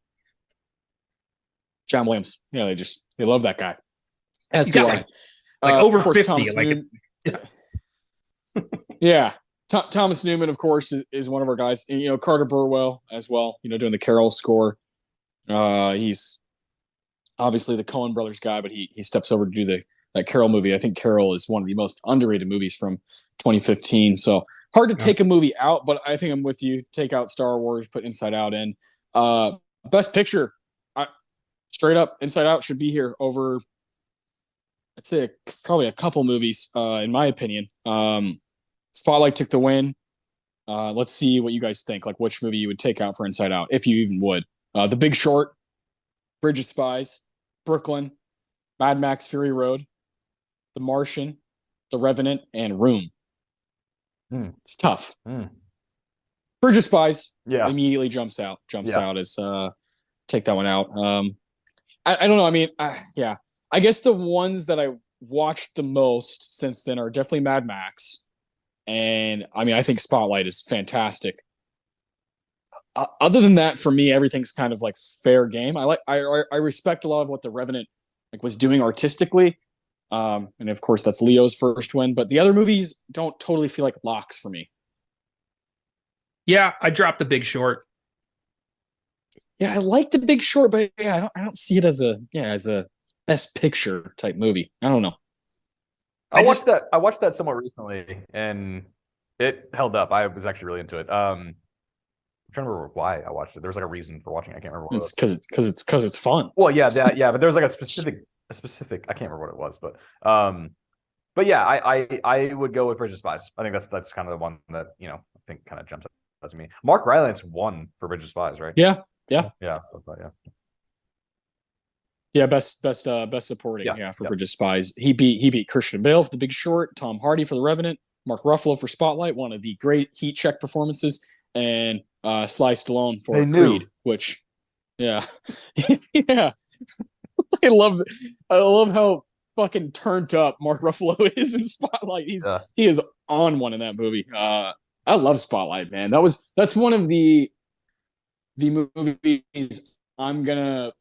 John Williams, they love that guy. As do I. Like over course, 50. Thomas Newman. Yeah. Thomas Newman, of course, is one of our guys. And, Carter Burwell as well, doing the Carol score. He's obviously the Coen brothers guy, but he steps over to do that Carol movie. I think Carol is one of the most underrated movies from 2015. So hard to take a movie out, but I think I'm with you. Take out Star Wars, put Inside Out in. Best Picture, straight up, Inside Out should be here over, I'd say, probably a couple movies, in my opinion. Spotlight took the win. Let's see what you guys think. Like, which movie you would take out for Inside Out, if you even would. The Big Short, Bridge of Spies, Brooklyn, Mad Max Fury Road, The Martian, The Revenant, and Room. It's tough. Bridge of Spies immediately jumps out as take that one out. I don't know. I mean, I guess the ones that I watched the most since then are definitely Mad Max. And I mean, I think Spotlight is fantastic. Other than that, for me, everything's kind of like fair game. I respect a lot of what The Revenant was doing artistically. And of course, that's Leo's first win. But the other movies don't totally feel like locks for me. Yeah, I dropped The Big Short. Yeah, I like The Big Short, but I don't see it as a best picture type movie. I don't know. I watched that somewhat recently, and it held up. I was actually really into it. I'm trying to remember why I watched it. There was like a reason for watching it. I can't remember what it's because it's fun. Well, yeah, but there was like a specific. I can't remember what it was, but yeah, I would go with Bridge of Spies. I think that's kind of the one that I think kind of jumps out to me. Mark Rylance won for Bridge of Spies, right? Yeah. Yeah, best supporting. For Bridge of Spies. He beat Christian Bale for The Big Short, Tom Hardy for The Revenant, Mark Ruffalo for Spotlight, one of the great heat check performances, and Sly Stallone for Creed. Which, yeah. I love how fucking turned up Mark Ruffalo is in Spotlight. He is on one in that movie. I love Spotlight, man. That's one of the movies I'm gonna,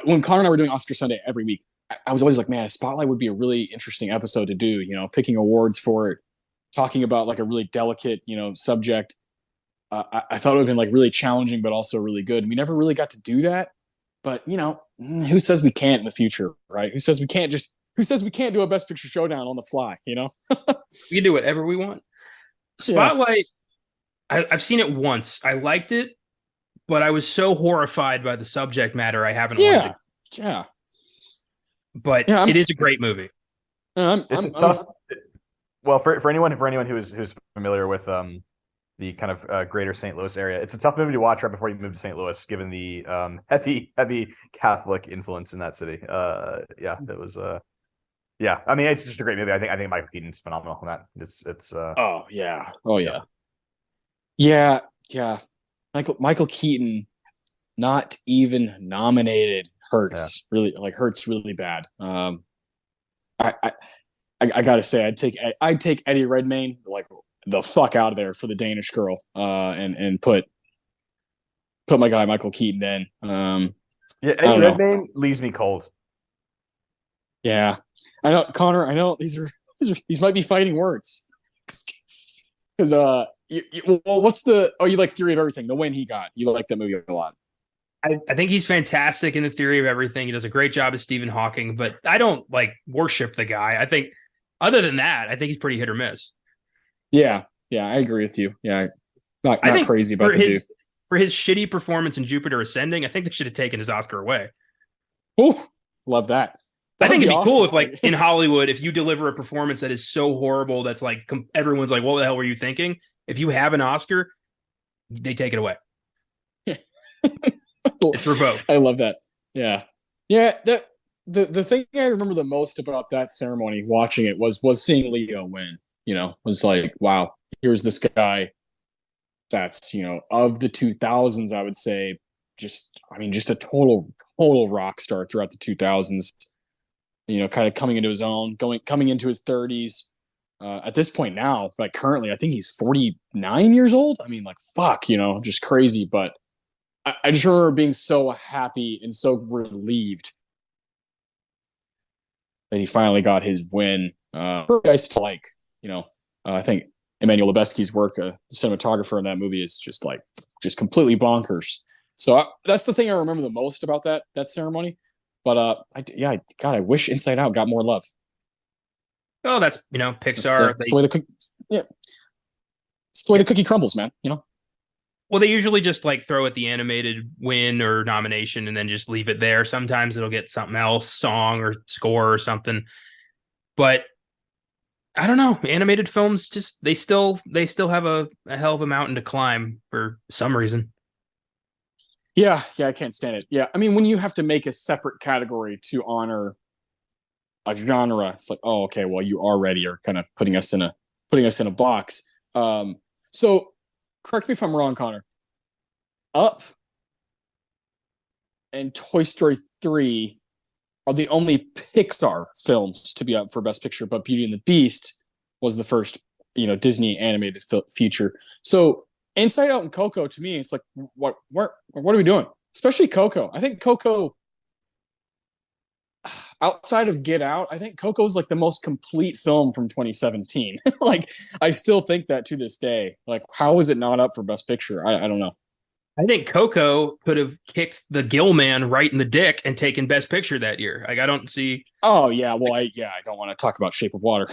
when Connor and I were doing Oscar Sunday every week, I was always like, man, Spotlight would be a really interesting episode to do, picking awards for it, talking about like a really delicate, subject. I thought it would have been really challenging, but also really good. And we never really got to do that. But, who says we can't in the future, right? Who says we can't do a Best Picture showdown on the fly, We can do whatever we want. Spotlight, I've seen it once. I liked it, but I was so horrified by the subject matter, I haven't watched it. Yeah. But it is a great movie. It's tough. Well, for anyone who's familiar with the kind of greater St. Louis area, it's a tough movie to watch right before you move to St. Louis, given the heavy Catholic influence in that city. It was. I mean, it's just a great movie. I think Michael Keaton's phenomenal in that. It's. Oh yeah. Michael Keaton, not even nominated, hurts really bad. I gotta say, I'd take Eddie Redmayne the fuck out of there for The Danish Girl, and put my guy Michael Keaton in. Eddie Redmayne leaves me cold. Yeah, I know, Connor. I know these might be fighting words. Because what's the? Oh, you like Theory of Everything? The win he got. You like that movie a lot. I think he's fantastic in The Theory of Everything. He does a great job as Stephen Hawking, but I don't worship the guy. I think other than that, I think he's pretty hit or miss. Yeah, I agree with you. Yeah, not crazy about the dude. For his shitty performance in Jupiter Ascending, I think they should have taken his Oscar away. Oh, love that. I think it'd be cool if, in Hollywood, if you deliver a performance that is so horrible that's everyone's like, "What the hell were you thinking?" If you have an Oscar, they take it away. It's revoked. I love that. Yeah. The thing I remember the most about that ceremony, watching it, was seeing Leo win. Was like, wow, here's this guy that's, of the 2000s, I would say just a total rock star throughout the 2000s, kind of coming into his own, coming into his 30s. At this point now, like currently, I think he's 49 years old. I mean, like, fuck, just crazy. But I just remember being so happy and so relieved that he finally got his win. I still like, I think Emmanuel Lubezki's work, the cinematographer in that movie, is just completely bonkers. So that's the thing I remember the most about that ceremony. But I wish Inside Out got more love. Oh, that's Pixar. It's the way it's the way the cookie crumbles, man. Well, they usually just like throw at the animated win or nomination and then just leave it there. Sometimes it'll get something else, song or score or something. But I don't know. Animated films they still have a hell of a mountain to climb for some reason. Yeah, I can't stand it. Yeah, I mean, when you have to make a separate category to honor a genre, it's like, oh, okay, well, you already are kind of putting us in a box. So correct me if I'm wrong, Connor. Up and Toy Story 3 are the only Pixar films to be up for Best Picture, but Beauty and the Beast was the first, Disney animated feature. So Inside Out and Coco, to me, it's like, what are we doing? Especially Coco. I think Coco, outside of Get Out, I think Coco is like the most complete film from 2017. Like, I still think that to this day. Like, how is it not up for Best Picture? I don't know. I think Coco could have kicked the Gill Man right in the dick and taken Best Picture that year. Like, I don't see. Oh yeah, well, I don't want to talk about Shape of Water.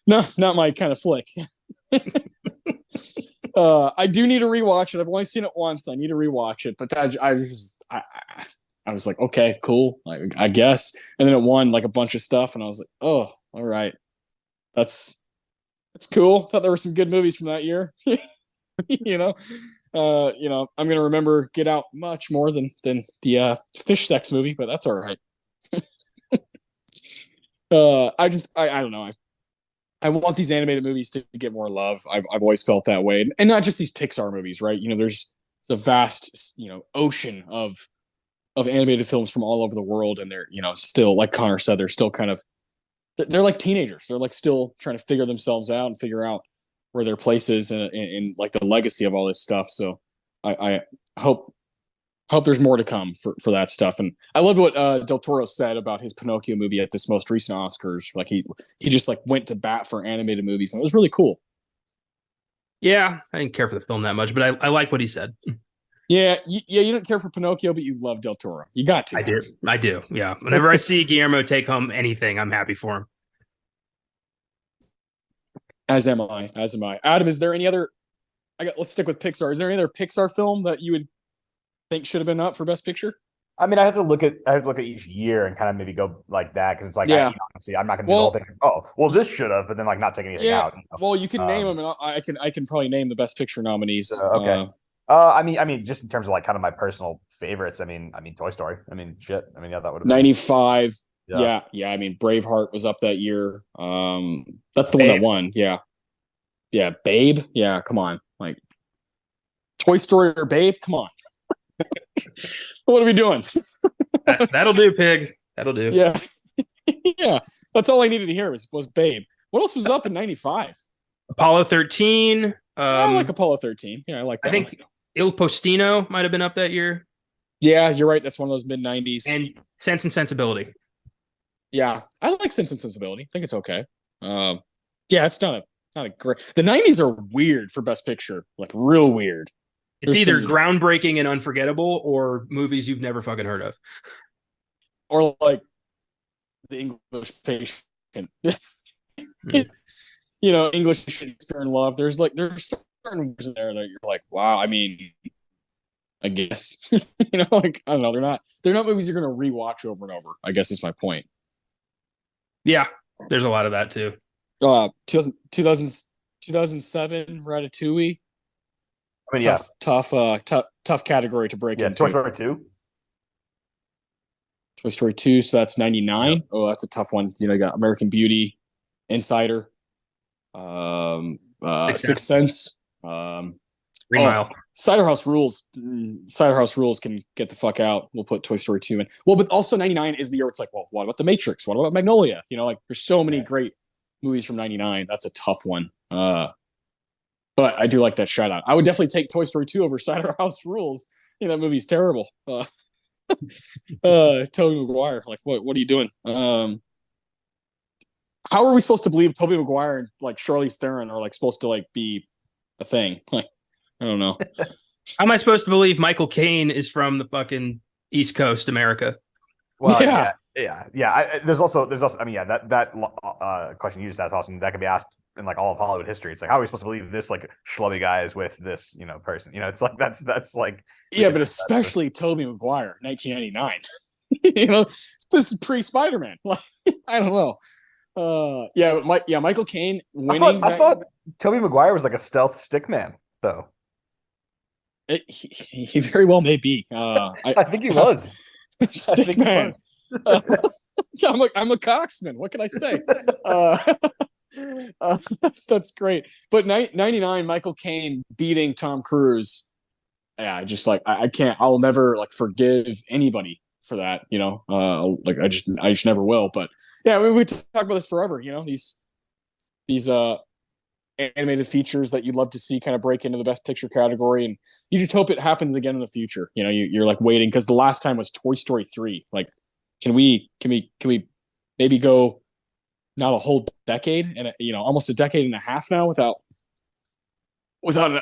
No, not my kind of flick. I do need to rewatch it. I've only seen it once. I need to rewatch it, but I was like, okay, cool, I guess. And then it won like a bunch of stuff, and I was like, oh, all right, that's cool. Thought there were some good movies from that year. I'm gonna remember Get Out much more than the fish sex movie, but that's all right. I don't know. I want these animated movies to get more love. I've always felt that way, and not just these Pixar movies, right? There's a vast, ocean of animated films from all over the world, and they're, still, like Connor said, they're still kind of, they're like teenagers. They're like still trying to figure themselves out and figure out where their place is in like the legacy of all this stuff. So I hope there's more to come for that stuff. And I loved what Del Toro said about his Pinocchio movie at this most recent Oscars. Like he just like went to bat for animated movies, and it was really cool. Yeah, I didn't care for the film that much, but I like what he said. Yeah, you didn't care for Pinocchio, but you love Del Toro. You got to. I do. Yeah. Whenever I see Guillermo take home anything, I'm happy for him. As am I. Adam, is there any other? Let's stick with Pixar. Is there any other Pixar film that you would think should have been up for Best Picture? I mean, I have to look at each year and kind of maybe go like that, because it's like, yeah. I'm not going to do the whole thing. Oh, well, this should have, but then like not take anything out. Well, you can name them, and I can probably name the Best Picture nominees. Okay. I mean, just in terms of like kind of my personal favorites. I mean, Toy Story. I mean, shit. I mean, yeah, that would have 95. Yeah. I mean, Braveheart was up that year. That's the one that won. Yeah. Babe. Yeah, come on. Like, Toy Story or Babe? Come on. What are we doing? That'll do, pig. That'll do. Yeah. Yeah. That's all I needed to hear was Babe. What else was up in 95? Apollo 13. I like Apollo 13. Yeah, I like that. I think Il Postino might have been up that year. Yeah, you're right. That's one of those mid-90s. And Sense and Sensibility. Yeah, I like Sense and Sensibility. I think it's okay. Yeah, it's not a great. The 90s are weird for Best Picture, like real weird. It's either groundbreaking and unforgettable, or movies you've never fucking heard of, or like The English Patient. English Shakespeare in Love. There's certain words in there that you're like, wow. I mean, I guess like, I don't know. They're not movies you're gonna rewatch over and over, I guess is my point. Yeah, there's a lot of that too. 2007 Ratatouille. I mean, tough category to break into. Toy Story 2. Toy Story 2, so that's 99. Yep. Oh, that's a tough one. You got American Beauty, Insider, Sixth Sense. Green Mile. Cider House rules. Cider House rules can get the fuck out. We'll put Toy Story 2 in. Well, but also 99 is the year it's like, well, what about The Matrix? What about Magnolia? You know, like there's so many great movies from 99. That's a tough one. But I do like that shout out. I would definitely take Toy Story 2 over Cider House rules. You know, that movie's terrible. Tobey Maguire, like what are you doing? How are we supposed to believe Tobey Maguire and like Charlize Theron are like supposed to like be a thing? Like, I don't know. How am I supposed to believe Michael Caine is from the fucking East Coast America? Well, yeah. There's also. I mean, yeah, that question you just asked, Austin, that could be asked in like all of Hollywood history. It's like, how are we supposed to believe this like schlubby guy is with this, you know, person? You know, it's like that's like. Yeah, but especially Tobey Maguire, 1999. You know, this is pre-Spider-Man. Like, I don't know. Michael Caine winning. I thought Tobey Maguire was like a stealth stickman, though. He very well may be. I think he was. Stickman. I'm a coxman. What can I say? That's great. But 99, Michael Caine beating Tom Cruise. Yeah, just like I can't. I'll never like forgive anybody for that. You know, like I just never will. But yeah, we talk about this forever. You know, these animated features that you'd love to see kind of break into the best picture category, and you just hope it happens again in the future. You know, you're like waiting because the last time was Toy Story 3. Like, can we maybe go not a whole decade and almost a decade and a half now without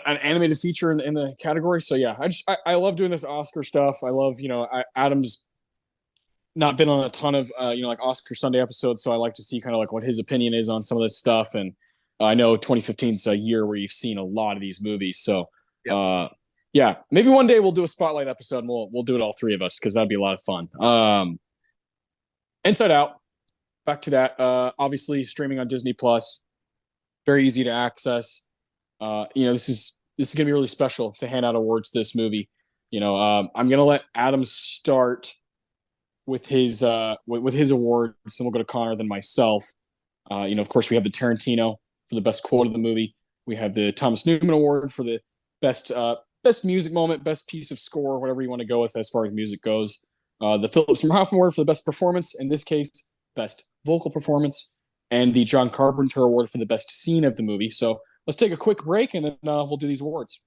an animated feature in the category? So yeah, I love doing this Oscar stuff. I love, Adam's not been on a ton of like Oscar Sunday episodes, so I like to see kind of like what his opinion is on some of this stuff. And I know 2015 is a year where you've seen a lot of these movies. So, maybe one day we'll do a spotlight episode and we'll do it all three of us because that'd be a lot of fun. Inside Out, back to that. Obviously streaming on Disney Plus, very easy to access. This is gonna be really special to hand out awards this movie. I'm gonna let Adam start with his awards, and we'll go to Connor, then myself. Of course, we have the Tarantino for the best quote of the movie. We have the Thomas Newman Award for the best music moment, best piece of score, whatever you want to go with as far as music goes. The Phillips from Hoffman Award for the best performance, in this case, best vocal performance, and the John Carpenter Award for the best scene of the movie. So let's take a quick break and then we'll do these awards.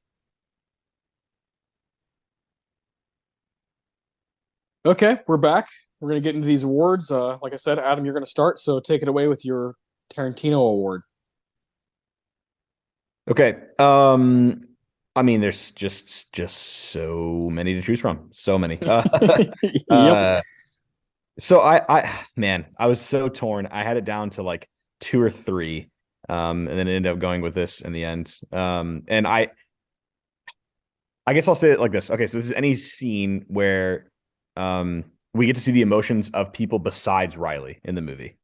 Okay, we're back. We're going to get into these awards. Like I said, Adam, you're going to start, so take it away with your Tarantino Award. Okay. I mean, there's just so many to choose from. So many. Yep. So I was so torn. I had it down to like 2 or 3, and then ended up going with this in the end. And I guess I'll say it like this. Okay, so this is any scene where we get to see the emotions of people besides Riley in the movie.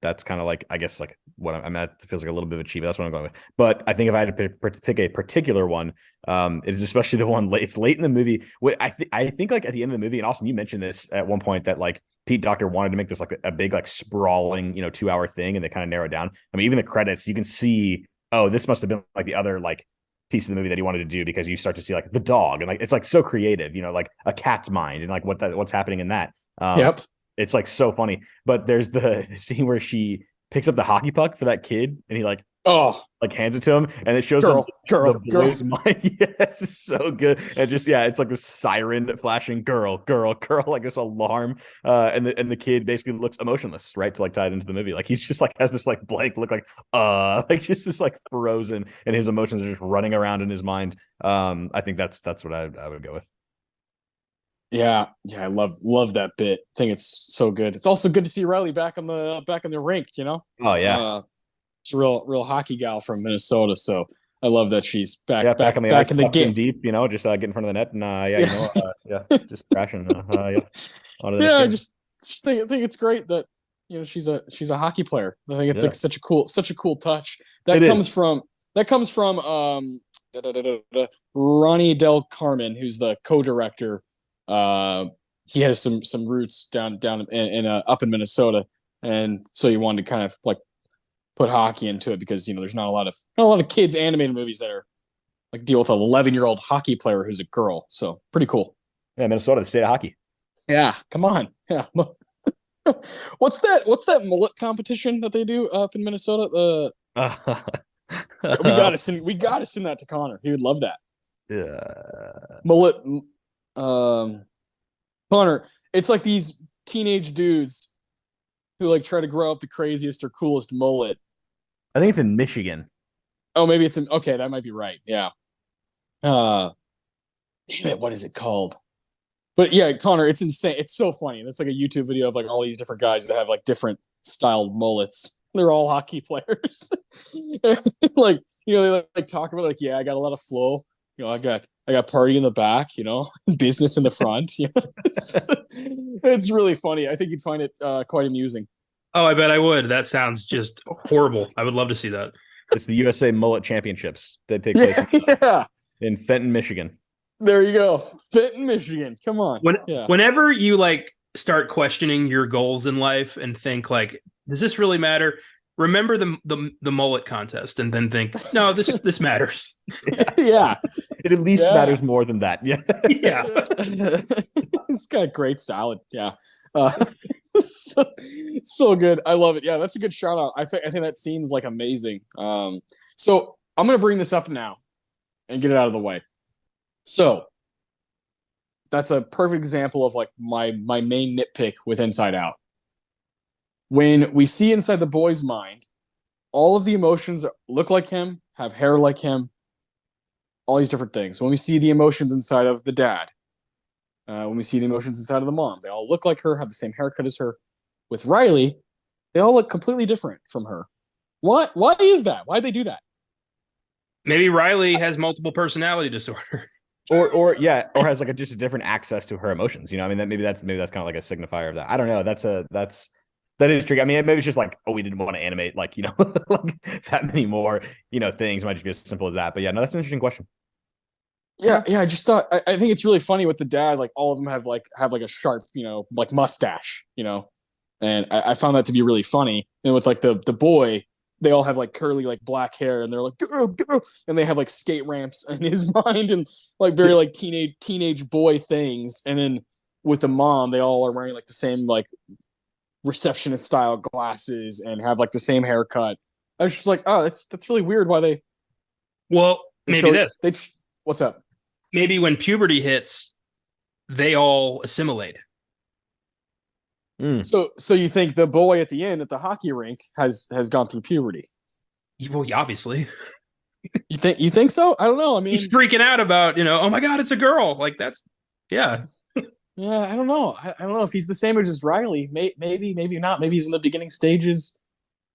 That's kind of like, I guess, like what that feels like a little bit of a cheat. That's what I'm going with. But I think if I had to pick a particular one, it is especially the one it's late in the movie. I think like at the end of the movie, and Austin, you mentioned this at one point that like Pete Docter wanted to make this like a big like sprawling 2-hour thing, and they kind of narrowed down. I mean, even the credits, you can see, oh, this must have been like the other like piece of the movie that he wanted to do, because you start to see like the dog, and like it's like so creative, like a cat's mind, and like what's happening in that. Yep. It's like so funny. But there's the scene where she picks up the hockey puck for that kid, and he like hands it to him, and it shows the boy's mind. Yes, it's so good. And just it's like this siren flashing, girl, like this alarm. And the kid basically looks emotionless, right? To like tie it into the movie. Like he's just like has this like blank look, like just this like frozen, and his emotions are just running around in his mind. I think that's what I would go with. Yeah, I love that bit. I think it's so good. It's also good to see Riley back in the rink. Oh yeah, she's a real hockey gal from Minnesota. So I love that she's back in the game, deep. Just get in front of the net and just crashing. Onto the I just think it's great that she's a hockey player. I think it's like such a cool touch. That comes from Ronnie Del Carmen, who's the co-director. He has some roots down in up in Minnesota, and so you wanted to kind of like put hockey into it because there's not a lot of kids animated movies that are like deal with an 11-year-old hockey player who's a girl. So pretty cool. Yeah, Minnesota, the state of hockey. Yeah, come on. Yeah. What's that mullet competition that they do up in Minnesota? We gotta send that to Connor. He would love that. Mullet. Connor, it's like these teenage dudes who like try to grow up the craziest or coolest mullet. I think it's in Michigan. Oh, maybe it's in. Okay, that might be right. Yeah. Damn it, what is it called? But yeah, Connor, it's insane. It's so funny. It's like a YouTube video of like all these different guys that have like different styled mullets. They're all hockey players. Like, they like talk about like, yeah, I got a lot of flow. I got party in the back, business in the front. It's really funny. I think you'd find it quite amusing. Oh, I bet I would. That sounds just horrible. I would love to see that. It's the USA Mullet Championships that take place in Fenton, Michigan. There you go. Fenton, Michigan. Come on. Whenever you like start questioning your goals in life and think like, does this really matter? Remember the mullet contest and then think, no, this matters. Yeah. It at least matters more than that. Yeah. Yeah. It's got great salad. Yeah. So good. I love it. Yeah, that's a good shout out. I think that scene's like amazing. So I'm gonna bring this up now and get it out of the way. So that's a perfect example of like my main nitpick with Inside Out. When we see inside the boy's mind, all of the emotions look like him, have hair like him, all these different things. When we see the emotions inside of the dad, when we see the emotions inside of the mom, they all look like her, have the same haircut as her. With Riley, they all look completely different from her. Why is that? Why'd they do that? Maybe Riley has multiple personality disorder. Or has like just a different access to her emotions. I mean, maybe that's kind of like a signifier of that. I don't know. That is tricky. I mean, maybe it's just like, we didn't want to animate like, like that many more, things. It might just be as simple as that. But yeah, no, that's an interesting question. Yeah. I just thought I think it's really funny with the dad. Like all of them have a sharp, like mustache, and I found that to be really funny. And with like the boy, they all have like curly like black hair, and they're like girl, and they have like skate ramps in his mind and like very like teenage boy things. And then with the mom, they all are wearing like the same like receptionist style glasses and have like the same haircut. I was just like, oh, that's really weird. Why they? Well, maybe what's up? Maybe when puberty hits, they all assimilate. So you think the boy at the end at the hockey rink has gone through puberty? Well, obviously. You think so? I don't know. I mean, he's freaking out about oh my god, it's a girl. Like that's yeah. Yeah, I don't know. I don't know if he's the same age as Riley. Maybe not. Maybe he's in the beginning stages.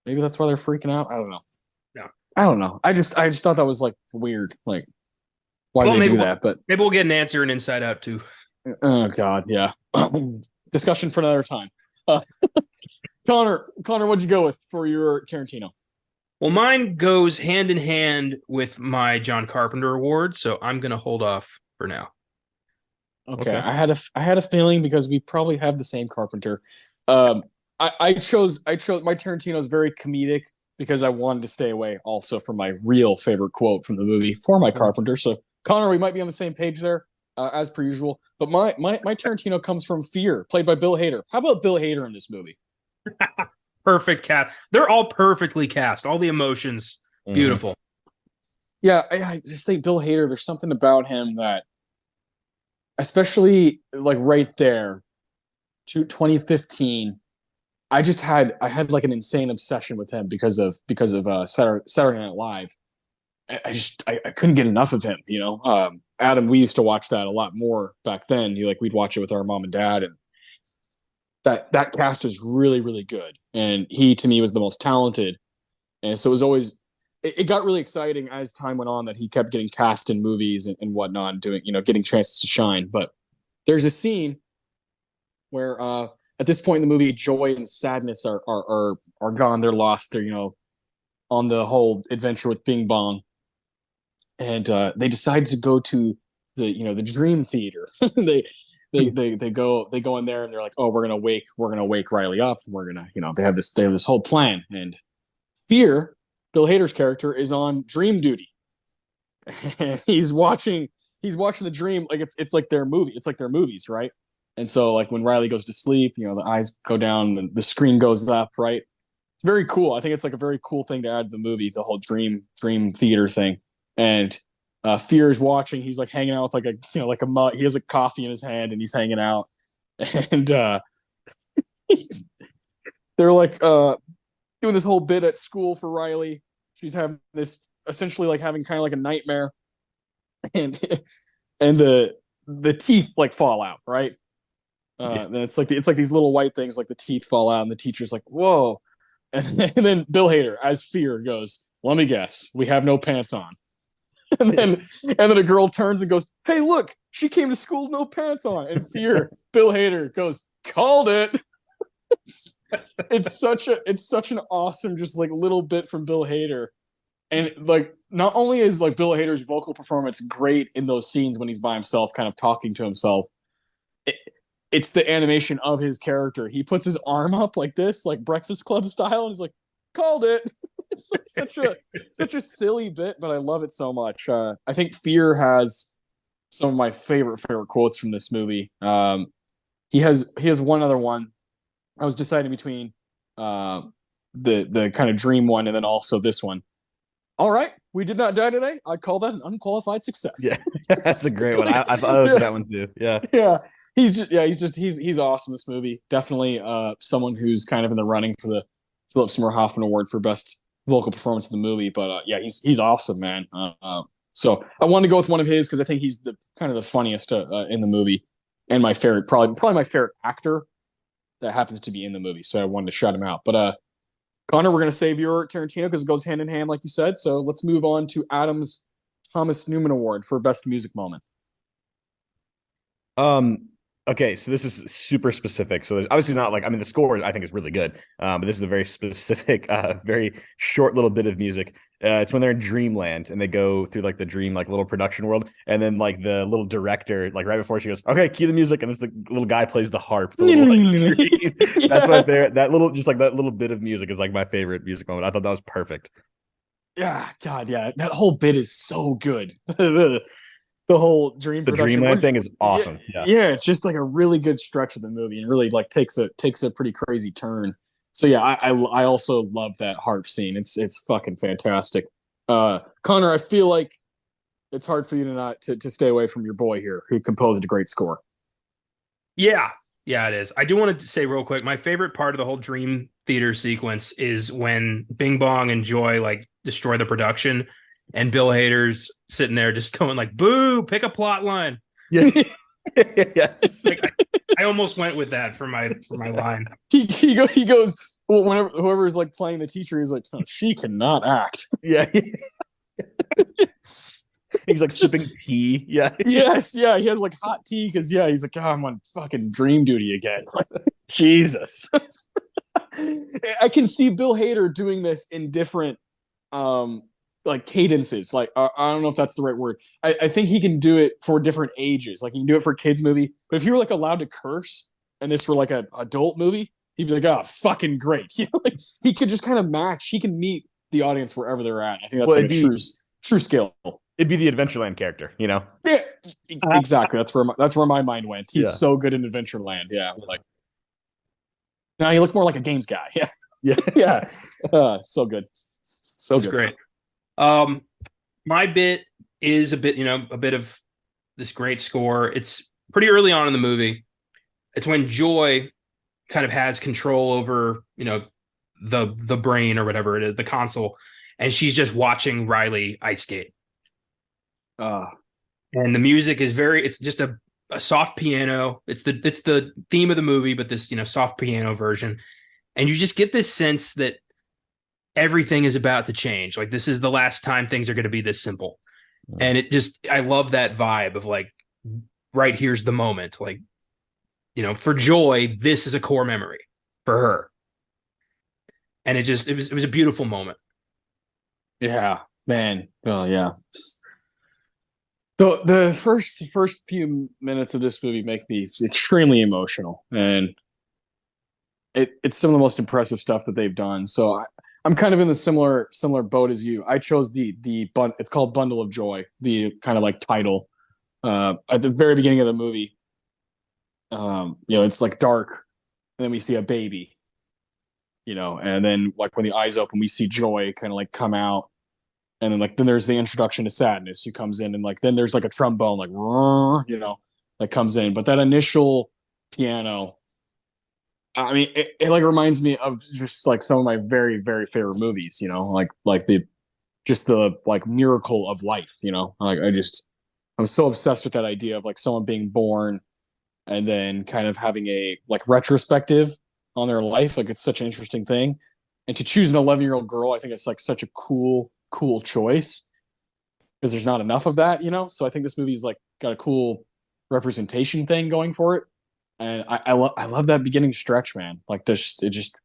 Maybe that's why they're freaking out. I don't know. No, I don't know. I just thought that was like weird. Like, why do they do that? But maybe we'll get an answer in Inside Out too. Oh God, yeah. Discussion for another time. Connor, what'd you go with for your Tarantino? Well, mine goes hand in hand with my John Carpenter award, so I'm gonna hold off for now. Okay. I had a feeling because we probably have the same Carpenter. I chose my Tarantino is very comedic because I wanted to stay away also from my real favorite quote from the movie for my Carpenter. So Connor, we might be on the same page there as per usual. But my Tarantino comes from Fear, played by Bill Hader. How about Bill Hader in this movie? Perfect cast. They're all perfectly cast. All the emotions, beautiful. Yeah, I just think Bill Hader. There's something about him that. Especially like right there, 2015, I had like an insane obsession with him because of Saturday Night Live. I couldn't get enough of him. Adam, we used to watch that a lot more back then. We'd watch it with our mom and dad, and that cast is really really good. And he to me was the most talented, and so it was always. It got really exciting as time went on that he kept getting cast in movies and whatnot, and doing, getting chances to shine. But there's a scene where at this point in the movie, joy and sadness are gone. They're lost. They're, on the whole adventure with Bing Bong. And they decided to go to the Dream Theater. they go in there and they're like, oh, we're gonna wake Riley up. And we're gonna, they have this whole plan. And Fear, Bill Hader's character, is on dream duty. and he's watching the dream like it's like their movie. It's like their movies, right? And so like when Riley goes to sleep, you know, the eyes go down, and the screen goes up, right? It's very cool. I think it's like a very cool thing to add to the movie, the whole dream theater thing. And Fear is watching. He's like hanging out with like a like a mug. He has a coffee in his hand and he's hanging out. And they're like doing this whole bit at school for Riley. She's having this essentially like having kind of like a nightmare, and the teeth like fall out, right? Then it's like these little white things, like the teeth fall out, and the teacher's like, "Whoa!" And then Bill Hader, as Fear, goes, "Let me guess, we have no pants on." And then a girl turns and goes, "Hey, look, she came to school with no pants on." And Fear, Bill Hader goes, "Called it." It's such an awesome just like little bit from Bill Hader. And like not only is like Bill Hader's vocal performance great in those scenes when he's by himself, kind of talking to himself, it's the animation of his character. He puts his arm up like this, like Breakfast Club style, and he's like, "Called it." It's like such a silly bit, but I love it so much. I think Fear has some of my favorite quotes from this movie. He has one other one. I was deciding between the kind of dream one and then also this one. "All right, we did not die today. I'd call that an unqualified success." Yeah, that's a great one. I thought of that one too. Yeah, yeah. He's awesome. This movie, definitely someone who's kind of in the running for the Philip Seymour Hoffman Award for best vocal performance in the movie. But yeah, he's awesome, man. So I wanted to go with one of his because I think he's the kind of the funniest in the movie, and my favorite, probably my favorite actor that happens to be in the movie. So I wanted to shout him out. But Connor, we're going to save your Tarantino because it goes hand in hand, like you said. So let's move on to Adam's Thomas Newman Award for best music moment. Okay, so this is super specific. So there's obviously not like, I mean, the score I think is really good, but this is a very specific, very short little bit of music. It's when they're in Dreamland and they go through like the dream, like little production world, and then like the little director, like right before she goes, "Okay, cue the music," and it's the little guy plays the harp. The little, like, yes. That's right there. That little, just like that little bit of music is like my favorite music moment. I thought that was perfect. Yeah, God, yeah, that whole bit is so good. The whole dream the production Dreamland thing is awesome. Yeah, it's just like a really good stretch of the movie and really like takes a pretty crazy turn. So yeah, I also love that harp scene. It's fucking fantastic. Connor, I feel like it's hard for you to not to stay away from your boy here, who composed a great score. Yeah, it is. I do want to say real quick, my favorite part of the whole dream theater sequence is when Bing Bong and Joy like destroy the production. And Bill Hader's sitting there just going like, "Boo, pick a plot line." Yeah. Yes. Like, I almost went with that for my line. He goes, well, whenever whoever is like playing the teacher, he's like, "Oh, she cannot act." Yeah. He's like sipping tea. Yeah. Yes, yeah. He has like hot tea because he's like, "Oh, I'm on fucking dream duty again." Jesus. I can see Bill Hader doing this in different like cadences. Like I don't know if that's the right word. I think he can do it for different ages. Like he can do it for a kids movie, but if you were like allowed to curse and this were like an adult movie, he'd be like, "Oh, fucking great." Like, he could just kind of match. He can meet the audience wherever they're at. I think that's like a true skill. It'd be the Adventureland character, you know? Yeah, exactly. That's where my mind went. He's so good in Adventureland. Yeah, like now you look more like a games guy. Yeah, yeah. So good. So That's good. Great. My bit is a bit of this great score. It's pretty early on in the movie. It's when Joy kind of has control over, the brain or whatever it is, the console, and she's just watching Riley ice skate. And the music is it's just a soft piano. It's the theme of the movie, but this, soft piano version. And you just get this sense that everything is about to change. Like this is the last time things are going to be this simple. And I love that vibe of like, right here's the moment. Like, for Joy, this is a core memory for her. And it was a beautiful moment. Yeah, man. Oh yeah. The first few minutes of this movie make me extremely emotional, and it's some of the most impressive stuff that they've done. So I'm kind of in the similar boat as you. I chose it's called Bundle of Joy, the kind of like title at the very beginning of the movie. It's like dark, and then we see a baby, and then like when the eyes open, we see joy kind of like come out, and then there's the introduction to sadness who comes in, and like then there's like a trombone like that comes in, but that initial piano, I mean, it like reminds me of just like some of my very, very favorite movies, like the like miracle of life, like I'm so obsessed with that idea of like someone being born and then kind of having a like retrospective on their life. Like it's such an interesting thing. And to choose an 11-year-old girl, I think it's like such a cool choice because there's not enough of that, So I think this movie's like got a cool representation thing going for it. And I love that beginning stretch, man. Like it just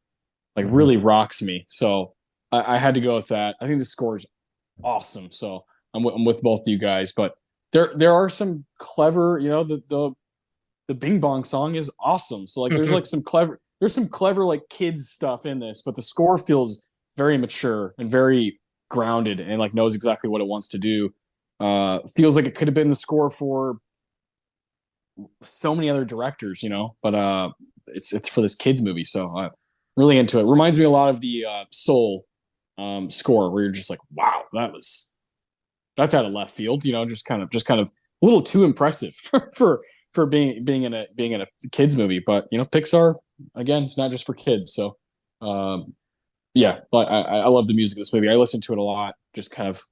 like really rocks me. So I had to go with that. I think the score is awesome. So I'm with both of you guys, but there are some clever, the Bing Bong song is awesome. So like there's like some clever like kids stuff in this, but the score feels very mature and very grounded and like knows exactly what it wants to do. Feels like it could have been the score for so many other directors, but it's for this kids movie. So I'm really into it. Reminds me a lot of the Soul score where you're just like, wow, that's out of left field, just kind of a little too impressive for being in a kids movie. But Pixar, again, it's not just for kids. So yeah, but I love the music of this movie. I listen to it a lot, just kind of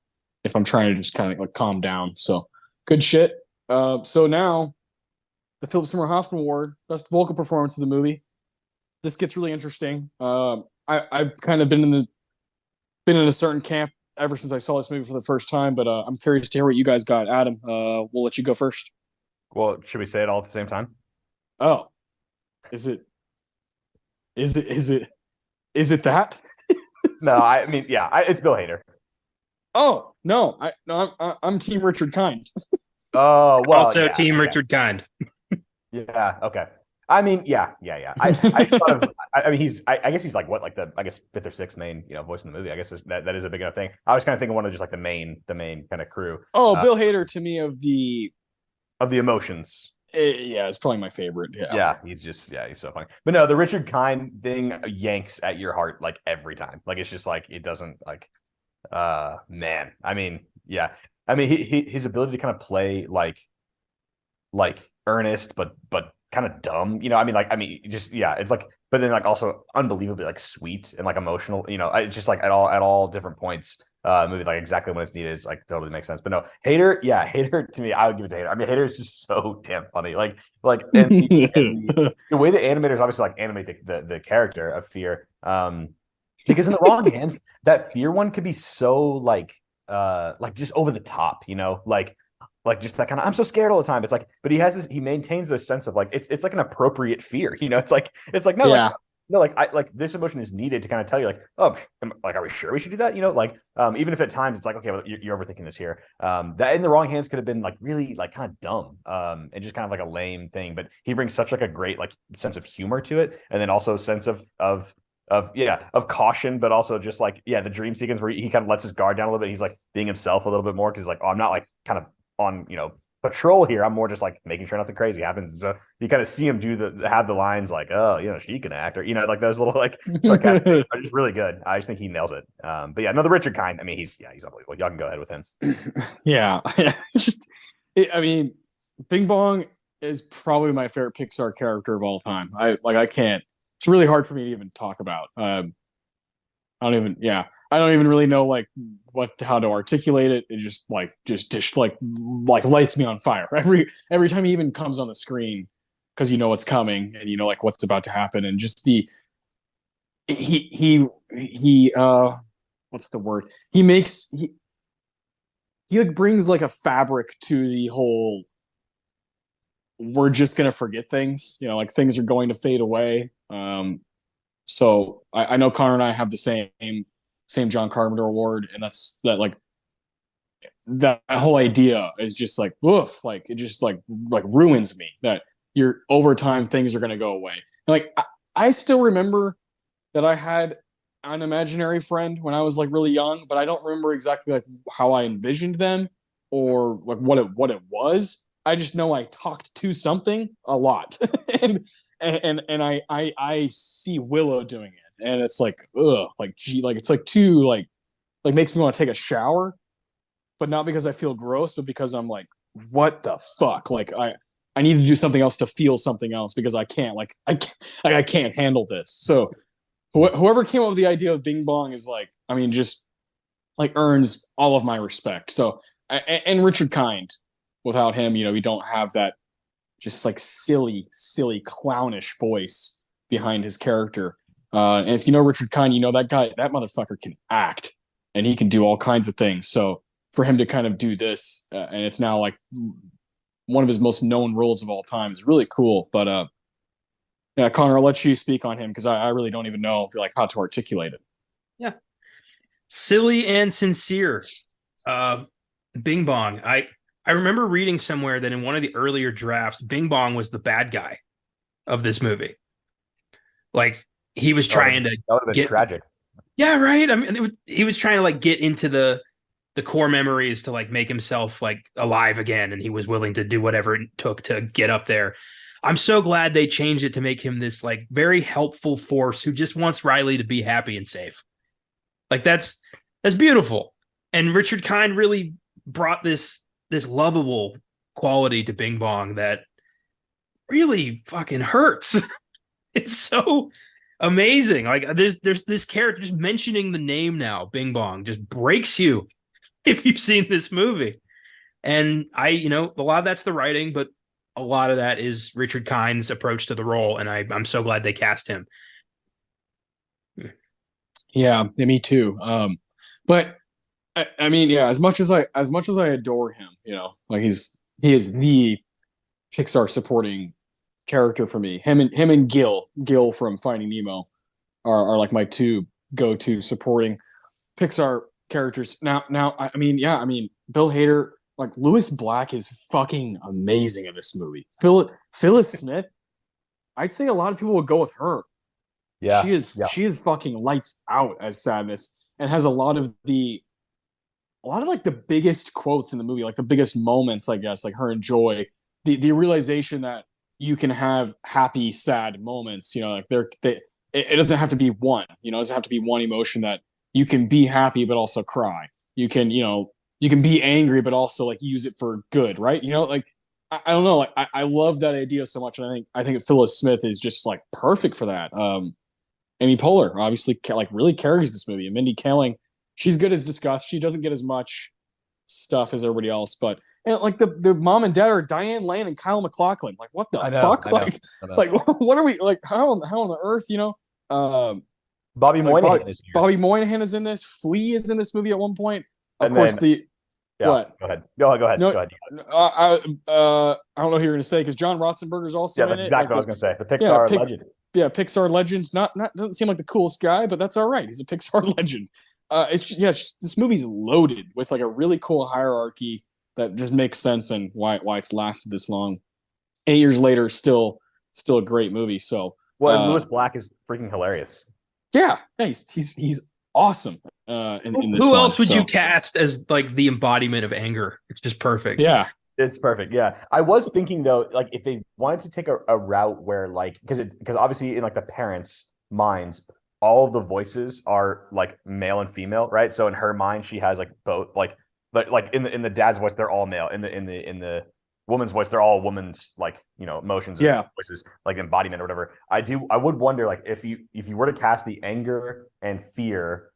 if I'm trying to just kind of like calm down. So good shit. So now the Philip Seymour Hoffman Award, best vocal performance of the movie. This gets really interesting. I've kind of been in a certain camp ever since I saw this movie for the first time, but I'm curious to hear what you guys got. Adam, we'll let you go first. Well, should we say it all at the same time? Oh, is it that? No, I mean, yeah, it's Bill Hader. Oh no, I'm Team Richard Kind. Oh well, also yeah, Team okay. Richard Kind. Yeah. Okay. I mean, yeah. I thought of. I mean, I guess he's like what, like the fifth or sixth main voice in the movie. I guess that is a big enough thing. I was kind of thinking one of just like the main kind of crew. Oh, Bill Hader to me of the emotions. Yeah, it's probably my favorite. Yeah, he's so funny. But no, the Richard Kind thing yanks at your heart like every time. Like it's just like it doesn't like. Man, I mean, yeah. I mean, his ability to kind of play like earnest but kind of dumb, just it's like, but then like also unbelievably like sweet and like emotional, it's just like at all different points, movie like exactly when it's needed is like totally makes sense. But no, Hader to me, I would give it to Hader. I mean, Hader is just so damn funny, and the way the animators obviously like animate the character of Fear, because in the wrong hands, that Fear one could be so like just over the top, like just that kind of I'm so scared all the time. It's like, but he maintains this sense of like it's like an appropriate fear, it's like no, yeah. Like this emotion is needed to kind of tell you like, oh, like, are we sure we should do that? Even if at times it's like, okay, well, you're overthinking this here. That in the wrong hands could have been like really like kind of dumb, and just kind of like a lame thing. But he brings such like a great like sense of humor to it, and then also a sense of caution, but also just like the dream sequence where he kind of lets his guard down a little bit. He's like being himself a little bit more because like, oh, I'm not like kind of on patrol here. I'm more just like making sure nothing crazy happens. So you kind of see him have the lines like, oh, she can act, or like those little like sarcastic are just really good. I just think he nails it. But yeah, another Richard Kind. I mean, he's unbelievable. Y'all can go ahead with him. Yeah, I mean, Bing Bong is probably my favorite Pixar character of all time. I can't. It's really hard for me to even talk about. I don't even really know like how to articulate it. It just lights me on fire every time he even comes on the screen, because what's coming and like what's about to happen, and just he what's the word? He like brings like a fabric to the whole. We're just gonna forget things, like things are going to fade away. So I know Connor and I have the same John Carpenter award, and that's that like that whole idea is just like woof, like it just like ruins me that you're over time things are going to go away. And, like I still remember that I had an imaginary friend when I was like really young, but I don't remember exactly like how I envisioned them or like what it was. I just know I talked to something a lot, and I see Willow doing it, and it's like ugh, like gee, like it's like too like makes me want to take a shower, but not because I feel gross, but because I'm like, what the fuck? Like I need to do something else to feel something else because I can't handle this. So whoever came up with the idea of Bing Bong is like, I mean, just like earns all of my respect. So and Richard Kind, without him, you don't have that just like silly clownish voice behind his character. And if you know Richard Kind, that guy, that motherfucker can act and he can do all kinds of things. So for him to kind of do this, and it's now like one of his most known roles of all time is really cool. But yeah, Connor, I'll let you speak on him because I really don't even know like how to articulate it. Yeah. Silly and sincere. Bing Bong. I remember reading somewhere that in one of the earlier drafts, Bing Bong was the bad guy of this movie. Like he was trying to that would have been tragic. Yeah, right. I mean, he was trying to like get into the core memories to like make himself like alive again, and he was willing to do whatever it took to get up there. I'm so glad they changed it to make him this like very helpful force who just wants Riley to be happy and safe. Like that's beautiful. And Richard Kind really brought this lovable quality to Bing Bong that really fucking hurts. It's so amazing. Like there's this character, just mentioning the name now, Bing Bong, just breaks you if you've seen this movie. And a lot of that's the writing, but a lot of that is Richard Kind's approach to the role, and I'm so glad they cast him. Yeah, me too. But I mean, yeah, as much as I adore him, like he is the Pixar supporting character for me. Him and Gil from Finding Nemo are like my two go-to supporting Pixar characters. Now, I mean, Bill Hader, like Lewis Black is fucking amazing in this movie. Phyllis Smith, I'd say a lot of people would go with her. Yeah, she is fucking lights out as Sadness and has a lot of like the biggest quotes in the movie, like the biggest moments, I guess, like her and Joy, the realization that you can have happy, sad moments, like it doesn't have to be one, it doesn't have to be one emotion, that you can be happy, but also cry. You can, you can be angry, but also like use it for good. Right. Like, I don't know. Like I love that idea so much. And I think Phyllis Smith is just like perfect for that. Amy Poehler obviously like really carries this movie, and Mindy Kaling, she's good as discussed. She doesn't get as much stuff as everybody else, but like the mom and dad are Diane Lane and Kyle MacLachlan. Like what the fuck? Like what are we like? How on the earth? Bobby Moynihan is here. Bobby Moynihan is in this. Flea is in this movie at one point. Of And course, then- what? Go ahead. No, Go ahead. I don't know who you're going to say because John Ratzenberger's also Yeah, in that's it. exactly what I was going to say. The Pixar legend. Yeah, Pixar legend. Not doesn't seem like the coolest guy, but that's all right. He's a Pixar legend. It's just this movie's loaded with like a really cool hierarchy that just makes sense and why it's lasted this long. 8 years later, still a great movie. So Well, Lewis Black is freaking hilarious. Yeah, he's awesome. In this Who else would you cast as like the embodiment of anger? It's just perfect. Yeah, it's perfect. Yeah, I was thinking though, like if they wanted to take a route where like because obviously in like the parents' minds, all of the voices are like male and female, right? So in her mind, she has like both, like in the dad's voice, they're all male. In the woman's voice, they're all woman's like emotions and voices, like embodiment or whatever. I would wonder like if you were to cast the anger and fear,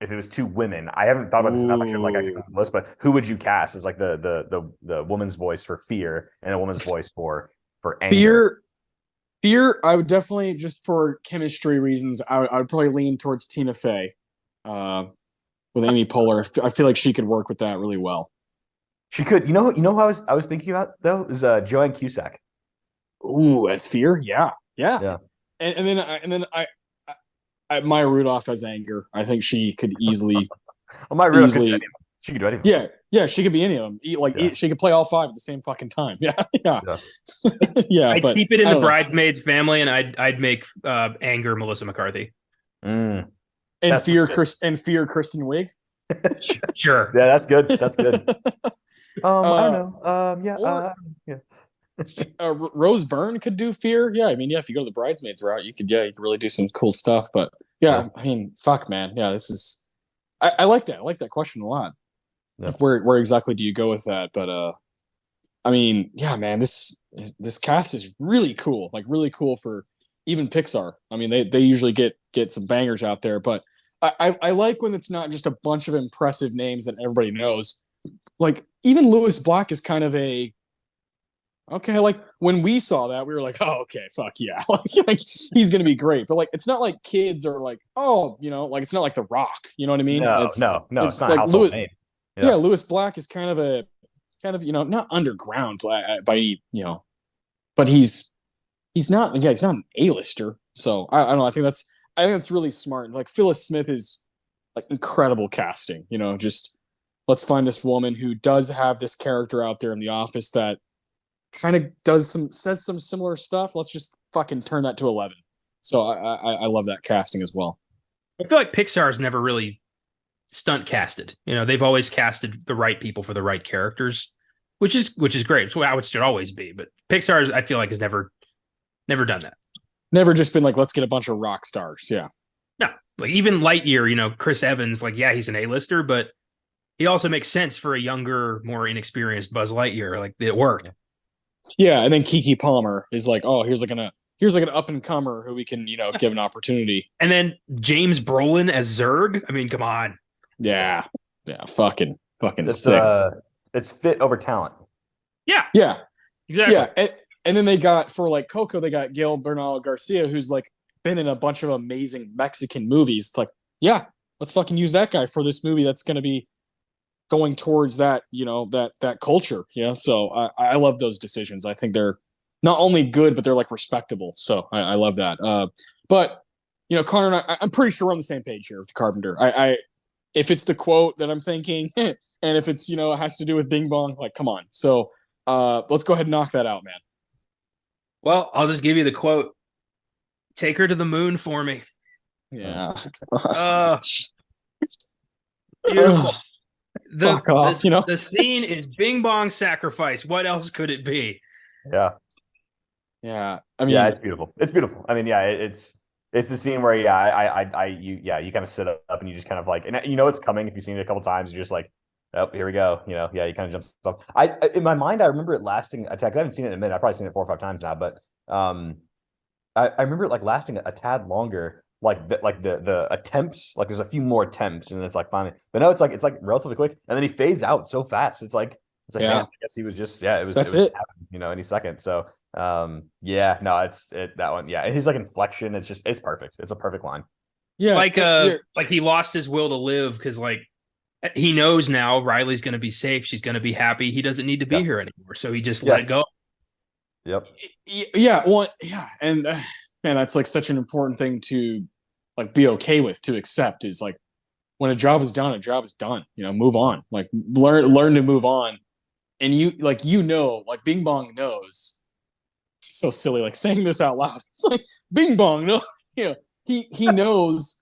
if it was two women. I haven't thought about this enough. I should like actually list, but who would you cast as like the woman's voice for fear and a woman's voice for anger? Fear, I would definitely, just for chemistry reasons, I would probably lean towards Tina Fey with Amy Poehler. I feel like she could work with that really well. She could. You know who I was thinking about though is Joanne Cusack. Ooh, as Fear, yeah. And then I Maya Rudolph as Anger. I think she could easily. Well, Maya Rudolph she could do anything. Yeah, she could be any of them. She could play all five at the same fucking time. Yeah. I'd keep it in the Bridesmaids family, and I'd make Anger Melissa McCarthy. And fear Kristen Wiig. Sure. Yeah, that's good. That's good. I don't know. Rose Byrne could do fear. Yeah, I mean, yeah, if you go to the Bridesmaids route, you could really do some cool stuff. But yeah, I mean, fuck, man. Yeah, this is. I like that. I like that question a lot. Yeah. Like, where exactly do you go with that? But I mean, yeah, man, this cast is really cool. Like really cool for even Pixar. I mean, they usually get some bangers out there, but I like when it's not just a bunch of impressive names that everybody knows. Like even Lewis Black is kind of a okay. Like when we saw that, we were like, oh, okay, fuck yeah, like he's gonna be great. But like, it's not like kids are like, oh, like it's not like The Rock. You know what I mean? No, it's not like a household Lewis. name. Yeah, Lewis Black is kind of not underground by but he's not he's not an A-lister. So I don't know. I think that's really smart. Like Phyllis Smith is like incredible casting. Just let's find this woman who does have this character out there in the office that kind of says some similar stuff. Let's just fucking turn that to 11. So I love that casting as well. I feel like Pixar's never really stunt casted. They've always casted the right people for the right characters, which is great. It's how it should always be. But Pixar's, I feel like, has never done that. Never just been like, let's get a bunch of rock stars. Yeah. No, like even Lightyear, Chris Evans, like, yeah, he's an A-lister, but he also makes sense for a younger, more inexperienced Buzz Lightyear. Like it worked. Yeah, and then Keke Palmer is like, oh, here's like an up and comer who we can give an opportunity. And then James Brolin as Zurg. I mean, come on. Yeah, fucking sick. It's fit over talent. Yeah, exactly. Yeah, and then they got for like Coco, they got Gail Bernal Garcia, who's like been in a bunch of amazing Mexican movies. It's like, yeah, let's fucking use that guy for this movie that's going to be going towards that, that culture. Yeah, so I love those decisions. I think they're not only good, but they're like respectable. So I love that. But Connor and I'm pretty sure we're on the same page here with Carpenter. If it's the quote that I'm thinking, and if it's it has to do with Bing Bong, like come on. So let's go ahead and knock that out, man. Well, I'll just give you the quote. Take her to the moon for me. Yeah. Beautiful. Fuck off, the scene is Bing Bong sacrifice. What else could it be? Yeah. Yeah. I mean, yeah, it's beautiful. It's beautiful. I mean, yeah, it's the scene where you kind of sit up and you just kind of like, and it's coming if you've seen it a couple times. You're just like, oh, here we go. You kind of jump off. In my mind, I remember it lasting a tad. I haven't seen it in a minute. I've probably seen it 4 or 5 times now, but I remember it like lasting a tad longer. Like the attempts, like there's a few more attempts, and it's like finally. But no, it's like relatively quick, and then he fades out so fast. It's like yeah. Man, I guess he was just that's it. Any second. So yeah, no, it's that one. Yeah, his like inflection, it's perfect. It's a perfect line. Yeah, it's like he lost his will to live because like he knows now Riley's going to be safe. She's going to be happy. He doesn't need to be here anymore, so he just let it go. Yep. Yeah. Well, yeah, and man, that's like such an important thing to like be okay with, to accept, is like when a job is done, move on. Like learn to move on. And like Bing Bong knows. So silly, like saying this out loud. It's like Bing Bong, no, he knows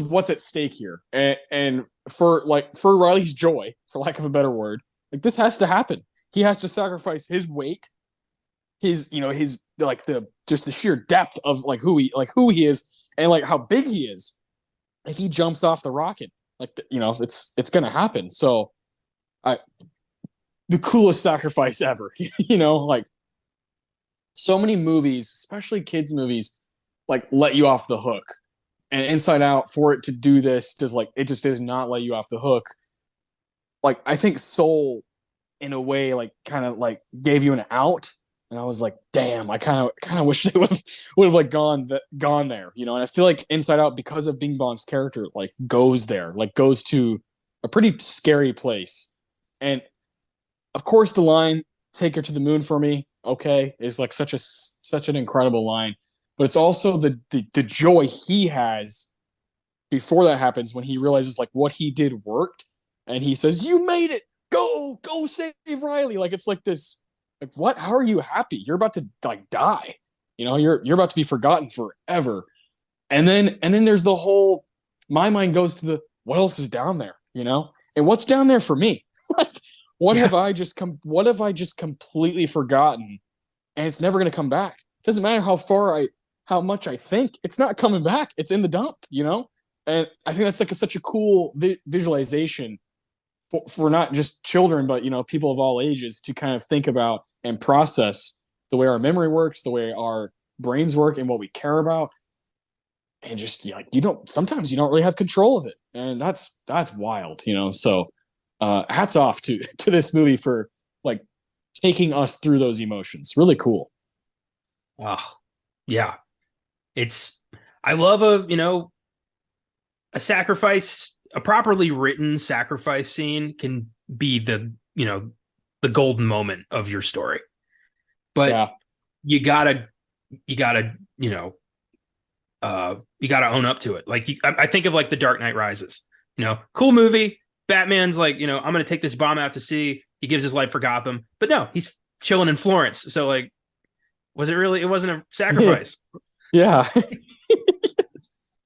what's at stake here, and for Riley's joy, for lack of a better word, like this has to happen. He has to sacrifice his weight, his like the sheer depth of like who he is, and like how big he is. If he jumps off the rocket, like it's gonna happen. So the coolest sacrifice ever. Like so many movies, especially kids movies, like let you off the hook. And Inside Out, for it to do this, just does not let you off the hook. Like I think Soul, in a way, like kind of like gave you an out. And I was like, damn, I kind of wish they would have like gone there, And I feel like Inside Out, because of Bing Bong's character, like goes to a pretty scary place. And of course, the line "Take her to the moon for me," okay, is like such an incredible line. But it's also the joy he has before that happens, when he realizes like what he did worked, and he says, "You made it! Go save Riley!" Like it's like this. Like, what? How are you happy? You're about to like die. You're about to be forgotten forever. And then there's the whole my mind goes to the what else is down there, and what's down there for me. Like, what have I just completely forgotten, and it's never going to come back. Doesn't matter how much I think, it's not coming back. It's in the dump, and I think that's like such a cool visualization for not just children, but people of all ages to kind of think about and process the way our memory works, the way our brains work, and what we care about. And just sometimes you don't really have control of it, and that's wild, So, hats off to this movie for like taking us through those emotions. Really cool. Oh, yeah. I love a sacrifice, a properly written sacrifice scene can be the golden moment of your story. But you gotta own up to it. Like I think of like The Dark Knight Rises, cool movie. Batman's like, I'm going to take this bomb out to sea. He gives his life for Gotham, but no, he's chilling in Florence. So like, it wasn't a sacrifice. Yeah.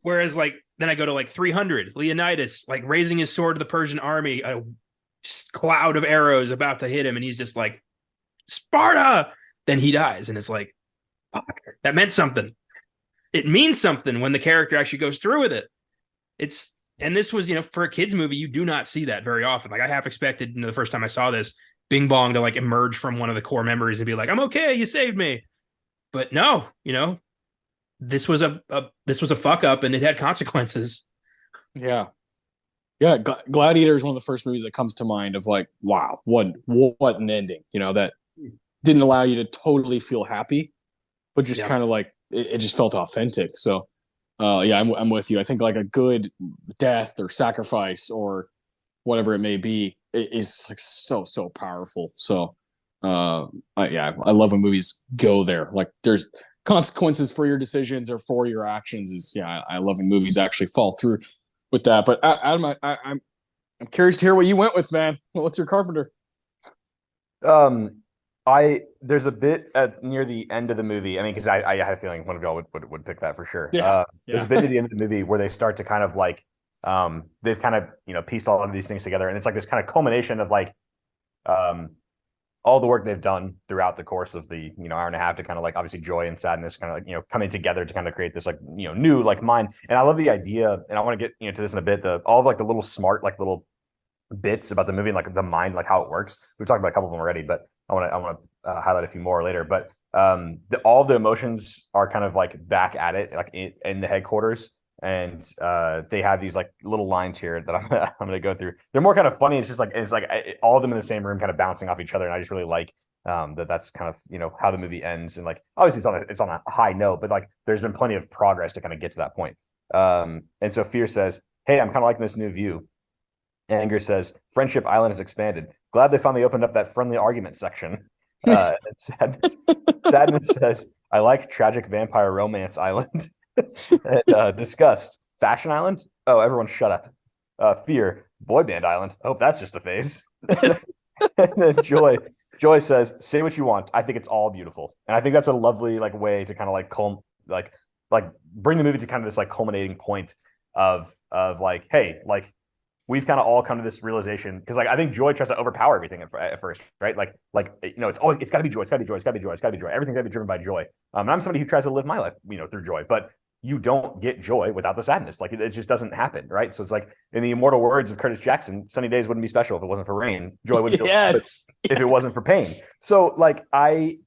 Whereas like, then I go to like 300, Leonidas, like raising his sword to the Persian army, a cloud of arrows about to hit him. And he's just like, Sparta. Then he dies. And it's like, fuck, that meant something. It means something when the character actually goes through with it. And this was, for a kid's movie, you do not see that very often. Like I half expected, the first time I saw this, Bing Bong to like emerge from one of the core memories and be like, I'm okay, you saved me. But no, this was a fuck up and it had consequences. Yeah. Yeah. Gladiator is one of the first movies that comes to mind of like, wow, what an ending, that didn't allow you to totally feel happy, but just kind of like, it just felt authentic. So, I'm with you. I think like a good death or sacrifice or whatever it may be is like so powerful. So, I love when movies go there. Like there's consequences for your decisions or for your actions. I love when movies actually fall through with that. But Adam, I'm curious to hear what you went with, man. What's your Carpenter? There's a bit near the end of the movie. I mean, because I had a feeling one of y'all would pick that for sure. There's a bit at the end of the movie where they start to kind of like they've kind of pieced all of these things together, and it's like this kind of culmination of like all the work they've done throughout the course of the hour and a half to kind of like obviously joy and sadness kind of like coming together to kind of create this like new like mind. And I love the idea, and I want to get to this in a bit. All of like the little smart like little bits about the movie and like the mind, like how it works. We've talked about a couple of them already, but I want to highlight a few more later. But all the emotions are kind of like back at it, like in the headquarters, and they have these like little lines here that I'm going to go through. They're more kind of funny. It's like all of them in the same room, kind of bouncing off each other, and I just really like that's kind of how the movie ends. And like obviously it's on a high note, but like there's been plenty of progress to kind of get to that point. And so Fear says, "Hey, I'm kind of liking this new view." Anger says, "Friendship Island has expanded. Glad they finally opened up that friendly argument section." Sadness says, "I like tragic vampire romance island." And Disgust, Fashion Island. Oh, everyone shut up. Fear, boy band island. I hope that's just a phase. And then Joy says, "Say what you want. I think it's all beautiful." And I think that's a lovely like way to kind of like bring the movie to kind of this like culminating point of like, hey, like we've kind of all come to this realization, because like I think Joy tries to overpower everything at first, right? Like it's got to be joy, it's got to be joy, it's got to be joy, it's got to be joy. Everything's got to be driven by joy. And I'm somebody who tries to live my life, through joy, but you don't get joy without the sadness. Like it just doesn't happen, right? So it's like in the immortal words of Curtis Jackson, sunny days wouldn't be special if it wasn't for rain. Joy wouldn't feel if it wasn't for pain. So like I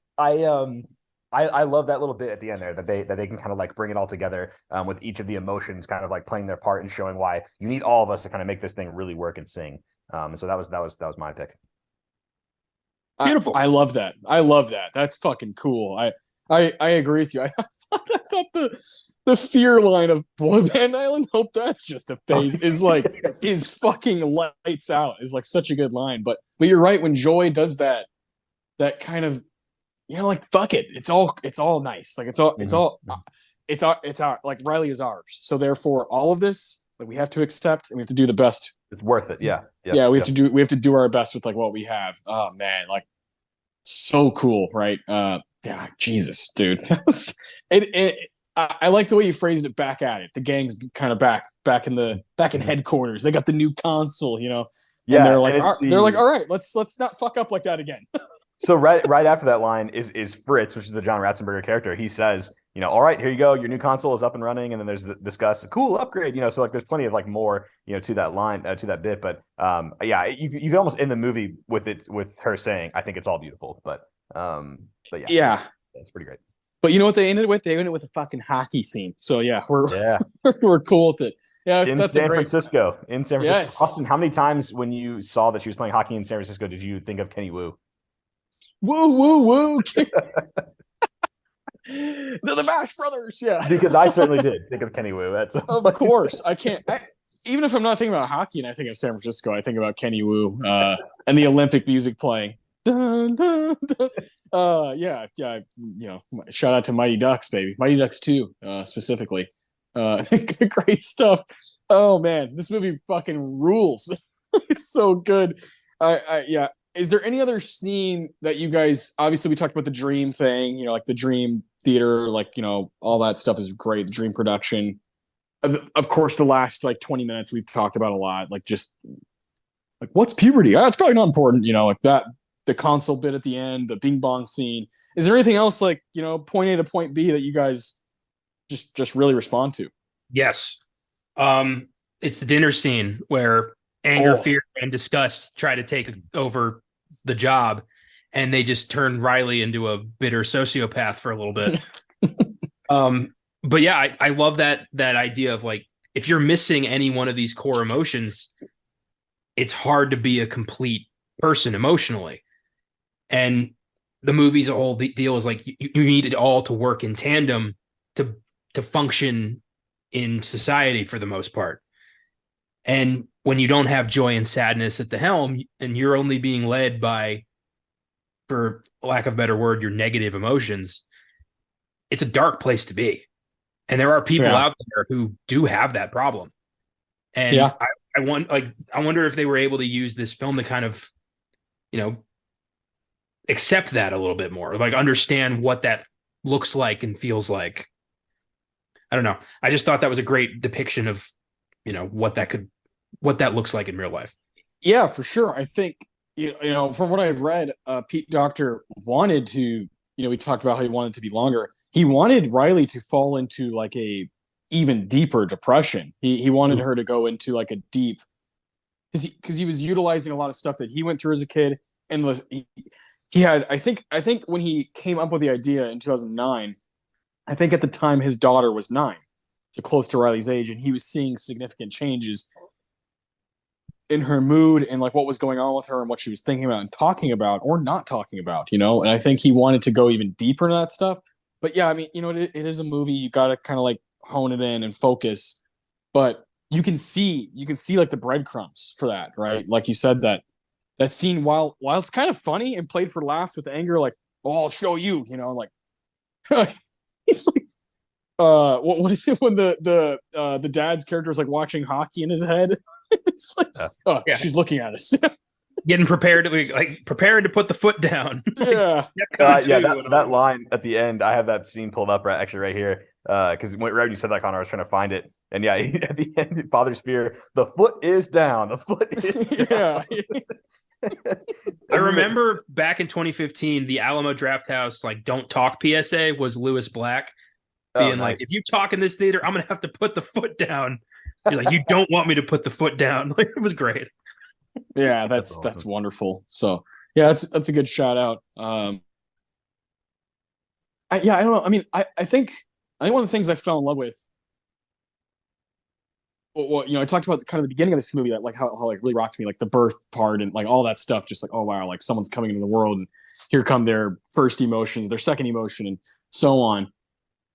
love that little bit at the end there that they can kind of like bring it all together with each of the emotions kind of like playing their part and showing why you need all of us to kind of make this thing really work and sing. And so that was my pick. Beautiful. I love that. That's fucking cool. I agree with you. I thought the Fear line of boy band island, hope that's just a phase, is fucking lights out, is like such a good line. But you're right, when Joy does that kind of, like fuck it, it's all nice, like it's our like Riley is ours, so therefore all of this like we have to accept and we have to do the best. It's worth it. Yeah. We have to do our best with like what we have. Oh man, like so cool, right? Yeah, Jesus, dude. I like the way you phrased it. Back at it. The gang's kind of back in headquarters. They got the new console, you know, and Yeah, and it's they're like, all right, let's not fuck up like that again. so right after that line is Fritz, which is the John Ratzenberger character. He says, you know, all right, here you go, your new console is up and running, and then there's discuss cool upgrade, you know. So like, there's plenty of like more, you know, to that line, to that bit. But yeah, you can almost end the movie with her saying, I think it's all beautiful. But yeah, that's pretty great. But you know what they ended with? They ended with a fucking hockey scene. So yeah, Yeah. we're cool with it. Yeah, in that's San a great. Francisco. In San Francisco. Yes. Austin, how many times when you saw that she was playing hockey in San Francisco did you think of Kenny Wu? Woo woo woo. They're the Bash Brothers. Yeah, Because I certainly did think of Kenny Wu. That's of course. I can't. Even if I'm not thinking about hockey and I think of San Francisco, I think about Kenny Wu and the Olympic music playing. Dun, dun, dun. Yeah. You know, shout out to Mighty Ducks, baby. Mighty Ducks 2, specifically. Great stuff. Oh man, this movie fucking rules. It's so good. Yeah. Is there any other scene that you guys? Obviously, we talked about the dream thing. You know, like the dream theater, like, you know, all that stuff is great. The dream production. Of course, the last like 20 minutes we've talked about a lot. Like, just like, what's puberty? It's probably not important. You know, like that. The console bit at the end, the bing bong scene. Is there anything else, like, you know, point A to point B that you guys just really respond to? Yes. It's the dinner scene where anger, fear, and disgust try to take over the job, and they just turn Riley into a bitter sociopath for a little bit. But yeah, I love that idea of like, if you're missing any one of these core emotions, it's hard to be a complete person emotionally. And the movie's whole deal is like, you need it all to work in tandem to function in society for the most part. And when you don't have joy and sadness at the helm, and you're only being led by, for lack of a better word, your negative emotions, it's a dark place to be. And there are people out there who do have that problem. And I wonder if they were able to use this film to kind of, you know, accept that a little bit more, like understand what that looks like and feels like. I don't know. I just thought that was a great depiction of, you know, what that looks like in real life. Yeah, for sure. I think, you know, from what I've read, Pete Docter wanted to, you know, we talked about how he wanted to be longer. He wanted Riley to fall into like a even deeper depression. He wanted her to go into like a deep, because he was utilizing a lot of stuff that he went through as a kid, and he had, I think when he came up with the idea in 2009, I think at the time his daughter was 9, so close to Riley's age, and he was seeing significant changes in her mood and like what was going on with her and what she was thinking about and talking about or not talking about, you know. And I think he wanted to go even deeper into that stuff. But yeah, I mean, you know, it is a movie. You got to kind of like hone it in and focus. But you can see like the breadcrumbs for that, right? Like you said, that scene, while it's kind of funny and played for laughs with anger, like, oh, I'll show you, you know, like he's like, what is it when the dad's character is like watching hockey in his head? It's like, she's looking at us. Getting prepared to put the foot down. Yeah. That line at the end, I have that scene pulled up right here. Because right when you said that, Connor, I was trying to find it. And yeah, at the end, Father's Fear, the foot is down. The foot is down. I remember back in 2015, the Alamo Drafthouse like "Don't Talk" PSA was Lewis Black being like, "If you talk in this theater, I'm gonna have to put the foot down." He's like, "You don't want me to put the foot down." Like, it was great. Yeah, that's wonderful. So yeah, that's a good shout out. I don't know. I mean, I think one of the things I fell in love with, well, you know, I talked about kind of the beginning of this movie, that like how like really rocked me, like the birth part and like all that stuff. Just like, oh wow, like someone's coming into the world and here come their first emotions, their second emotion, and so on.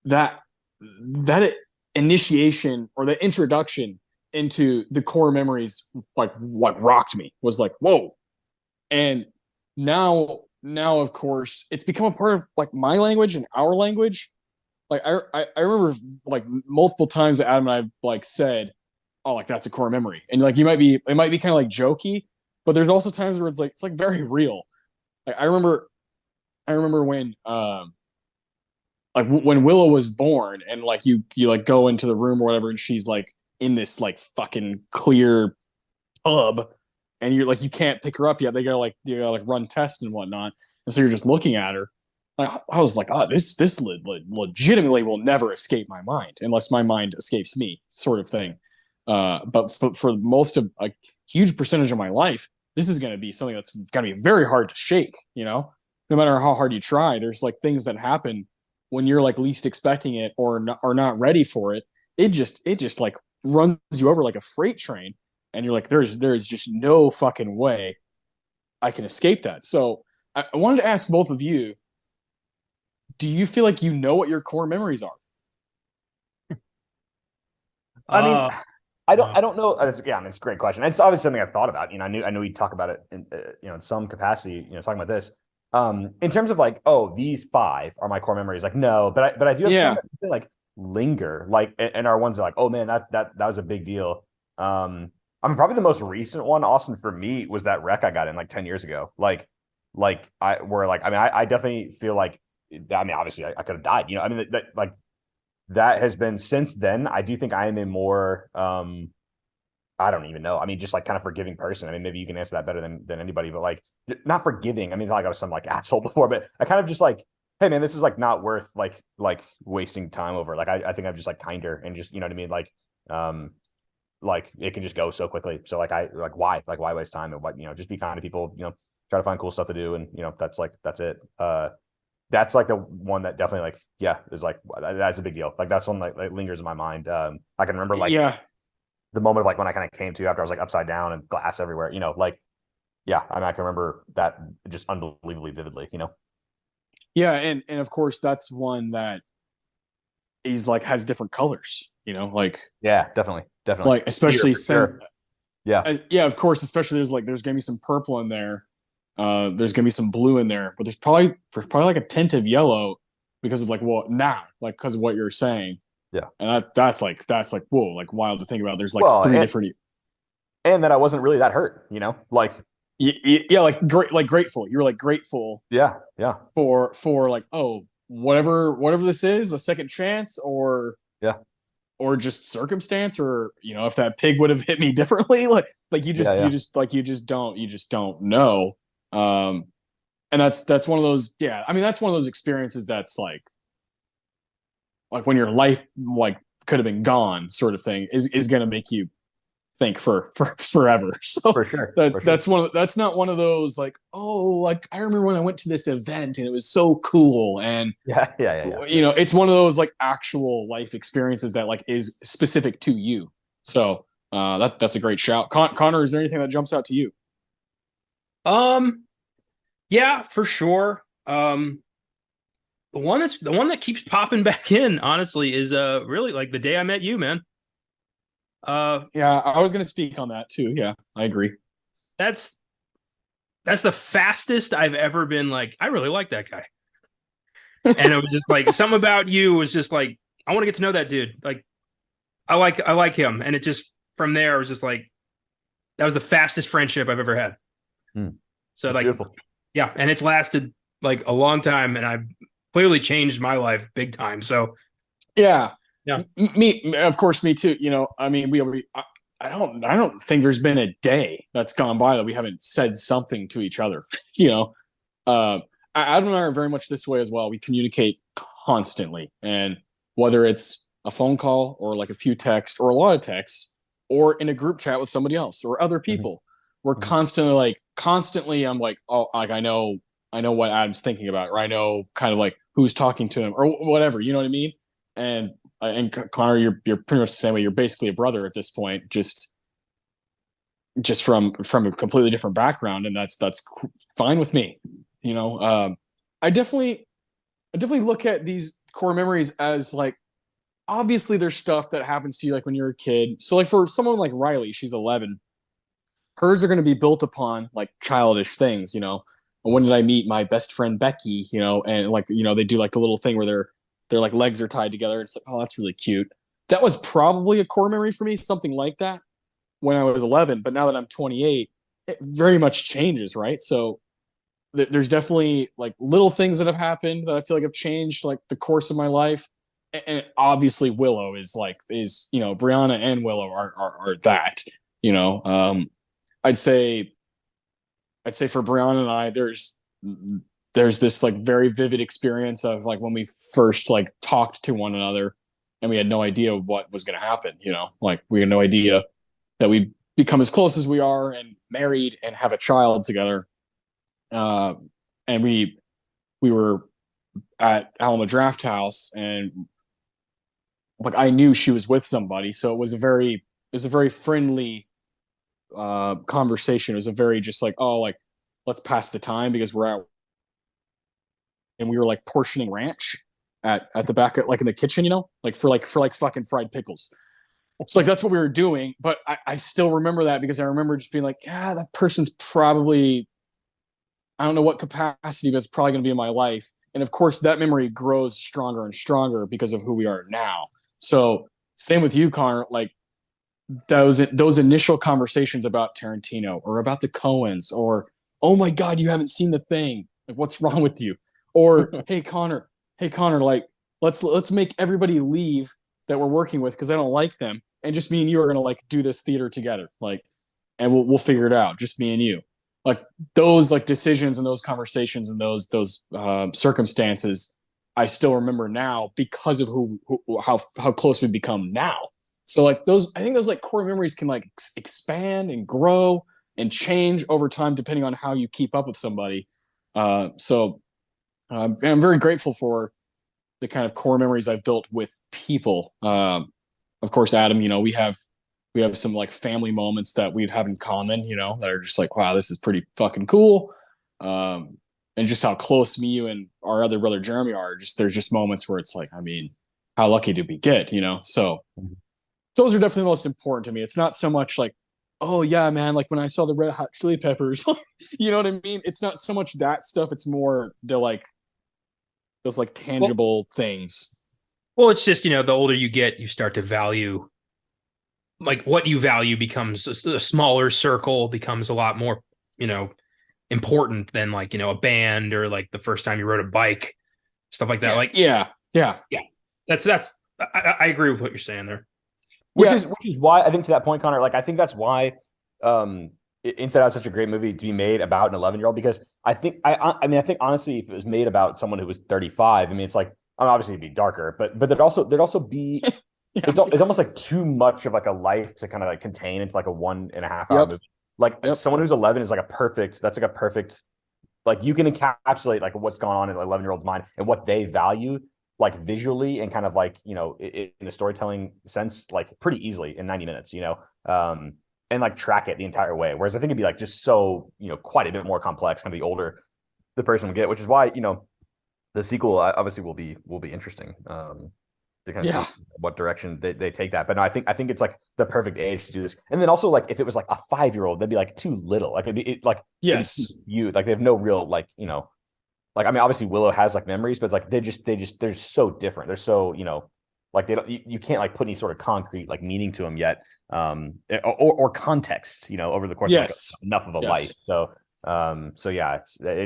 That initiation or the introduction into the core memories, like what rocked me was like, whoa. And now of course it's become a part of like my language and our language. Like I remember like multiple times that Adam and I like said, oh, like that's a core memory. And like it might be kind of like jokey, but there's also times where it's like very real. Like I remember when like when Willow was born, and like you like go into the room or whatever, and she's like in this like fucking clear tub, and you're like you can't pick her up yet. They gotta like run tests and whatnot, and so you're just looking at her. I was like, oh, this legitimately will never escape my mind unless my mind escapes me, sort of thing. But for most of a huge percentage of my life, this is going to be something that's going to be very hard to shake. You know, no matter how hard you try, there's like things that happen when you're like least expecting it or not ready for it. It just like runs you over like a freight train, and you're like, there's just no fucking way I can escape that. So I wanted to ask both of you, do you feel like you know what your core memories are? I mean, I don't know. I mean, it's a great question. It's obviously something I've thought about. You know, I knew we'd talk about it in, in some capacity, talking about this. In terms of like, oh, these 5 are my core memories. Like, no, but I do have some that like linger, like, and are ones that are like, oh man, that was a big deal. I mean, probably the most recent one, Austin, for me was that wreck I got in like 10 years ago. I definitely feel like, I mean, obviously I could have died, I mean, that has been since then. I do think I am a more, I don't even know. I mean, just like kind of forgiving person. I mean, maybe you can answer that better than anybody, but like not forgiving. I mean, like I was some like asshole before, but I kind of just like, hey man, this is like not worth like wasting time over. Like, I think I'm just like kinder and just, you know what I mean? Like it can just go so quickly. So why waste time, and just be kind to people, try to find cool stuff to do. And, that's it. That's like the one that definitely like, yeah, is like, that's a big deal. Like that's one that like lingers in my mind. I can remember like the moment of like when I kind of came to after I was like upside down and glass everywhere, I mean, I can remember that just unbelievably vividly, Yeah. And of course that's one that is like, has different colors, like, yeah, definitely. Like, especially sure. Yeah. Yeah, of course, especially there's going to be some purple in there. There's gonna be some blue in there, but there's probably like a tint of yellow because of like because of what you're saying. Yeah, and that's like whoa, like wild to think about. There's like three different, and that I wasn't really that hurt, like yeah, like grateful. You were like grateful, yeah, for like, oh, whatever this is, a second chance, or just circumstance, or if that pig would have hit me differently, like you just don't know. And that's one of those, I mean, that's one of those experiences that's like when your life like could have been gone, sort of thing, is going to make you think for forever. So for sure, that's not one of those like, oh, like I remember when I went to this event and it was so cool, and it's one of those like actual life experiences that like is specific to you. So that's a great shout. Connor, is there anything that jumps out to you? Yeah, for sure. The one that keeps popping back in, honestly, is really like the day I met you, man. Yeah, I was gonna speak on that too. Yeah, I agree. That's the fastest I've ever been like, I really like that guy. And it was just like something about you was just like, I want to get to know that dude. Like I like him. And it just from there, it was just like, that was the fastest friendship I've ever had. So that's like beautiful. Yeah, and it's lasted like a long time, and I've clearly changed my life big time. So, yeah, me, of course, me too. I mean, I don't think there's been a day that's gone by that we haven't said something to each other. Adam and I are very much this way as well. We communicate constantly, and whether it's a phone call or like a few texts or a lot of texts, or in a group chat with somebody else or other people, we're constantly I'm like, oh, like I know what Adam's thinking about, or I know kind of like who's talking to him or whatever, you know what I mean? And Connor, you're pretty much the same way. You're basically a brother at this point, just from a completely different background, and that's fine with me. I definitely look at these core memories as like, obviously there's stuff that happens to you like when you're a kid. So like for someone like Riley, she's 11. Hers are going to be built upon like childish things. When did I meet my best friend Becky? And like they do like the little thing where their like legs are tied together. It's like, oh, that's really cute. That was probably a core memory for me, something like that, when I was 11. But now that I'm 28, it very much changes, right? So there's definitely like little things that have happened that I feel like have changed like the course of my life. And obviously Willow is Brianna and Willow are that, I'd say for Brianna and I, there's this like very vivid experience of like when we first like talked to one another and we had no idea what was going to happen, like we had no idea that we'd become as close as we are and married and have a child together. And we were at Alamo Draft House, and like I knew she was with somebody, so it was a very friendly conversation. It was a very just like, oh, like let's pass the time because we're at, and we were like portioning ranch at the back like in the kitchen, like for fucking fried pickles. So like that's what we were doing, but I still remember that because I remember just being like, yeah, that person's probably, I don't know what capacity, but it's probably going to be in my life. And of course, that memory grows stronger and stronger because of who we are now. So same with you, Connor. Like those initial conversations about Tarantino or about the Coens or, oh my God, you haven't seen The Thing. Like, what's wrong with you? Or hey Connor, like let's make everybody leave that we're working with because I don't like them, and just me and you are gonna like do this theater together, like, and we'll figure it out, just me and you. Like those like decisions and those conversations and those circumstances, I still remember now because of how close we've become now. So like I think those like core memories can like expand and grow and change over time depending on how you keep up with somebody. So I'm very grateful for the kind of core memories I've built with people. Of course, Adam, we have some like family moments that we have in common, that are just like, wow, this is pretty fucking cool. And just how close me, you, and our other brother Jeremy are. There's just moments where it's like, I mean, how lucky did we get, So those are definitely the most important to me. It's not so much like, oh yeah, man, like when I saw the Red Hot Chili Peppers, you know what I mean? It's not so much that stuff. It's more those like tangible things. Well, it's just, the older you get, you start to value, like what you value becomes a smaller circle, becomes a lot more, important than like, a band or like the first time you rode a bike, stuff like that. Like, yeah. That's, I agree with what you're saying there. Which is why I think, to that point, Connor, like I think that's why Inside Out is such a great movie to be made about an 11-year-old, because I think honestly, if it was made about someone who was 35, I mean, it's like, obviously it'd be darker, but there'd also be it's almost like too much of like a life to kind of like contain into like a 1.5 hour movie. Like someone who's 11 is like a perfect, like you can encapsulate like what's going on in an 11-year-old's mind and what they value, like visually and kind of like, in a storytelling sense, like pretty easily in 90 minutes, and like track it the entire way. Whereas I think it'd be like just so, quite a bit more complex, kind of the older the person will get, which is why, the sequel obviously will be interesting to kind of see what direction they take that. But no, I think it's like the perfect age to do this. And then also like if it was like a 5-year-old, they'd be like too little. Like yes, like they have no real like like I mean obviously Willow has like memories, but it's like they're so different. They're so like they don't you can't like put any sort of concrete like meaning to them yet, or context over the course of like enough of a life. So yeah,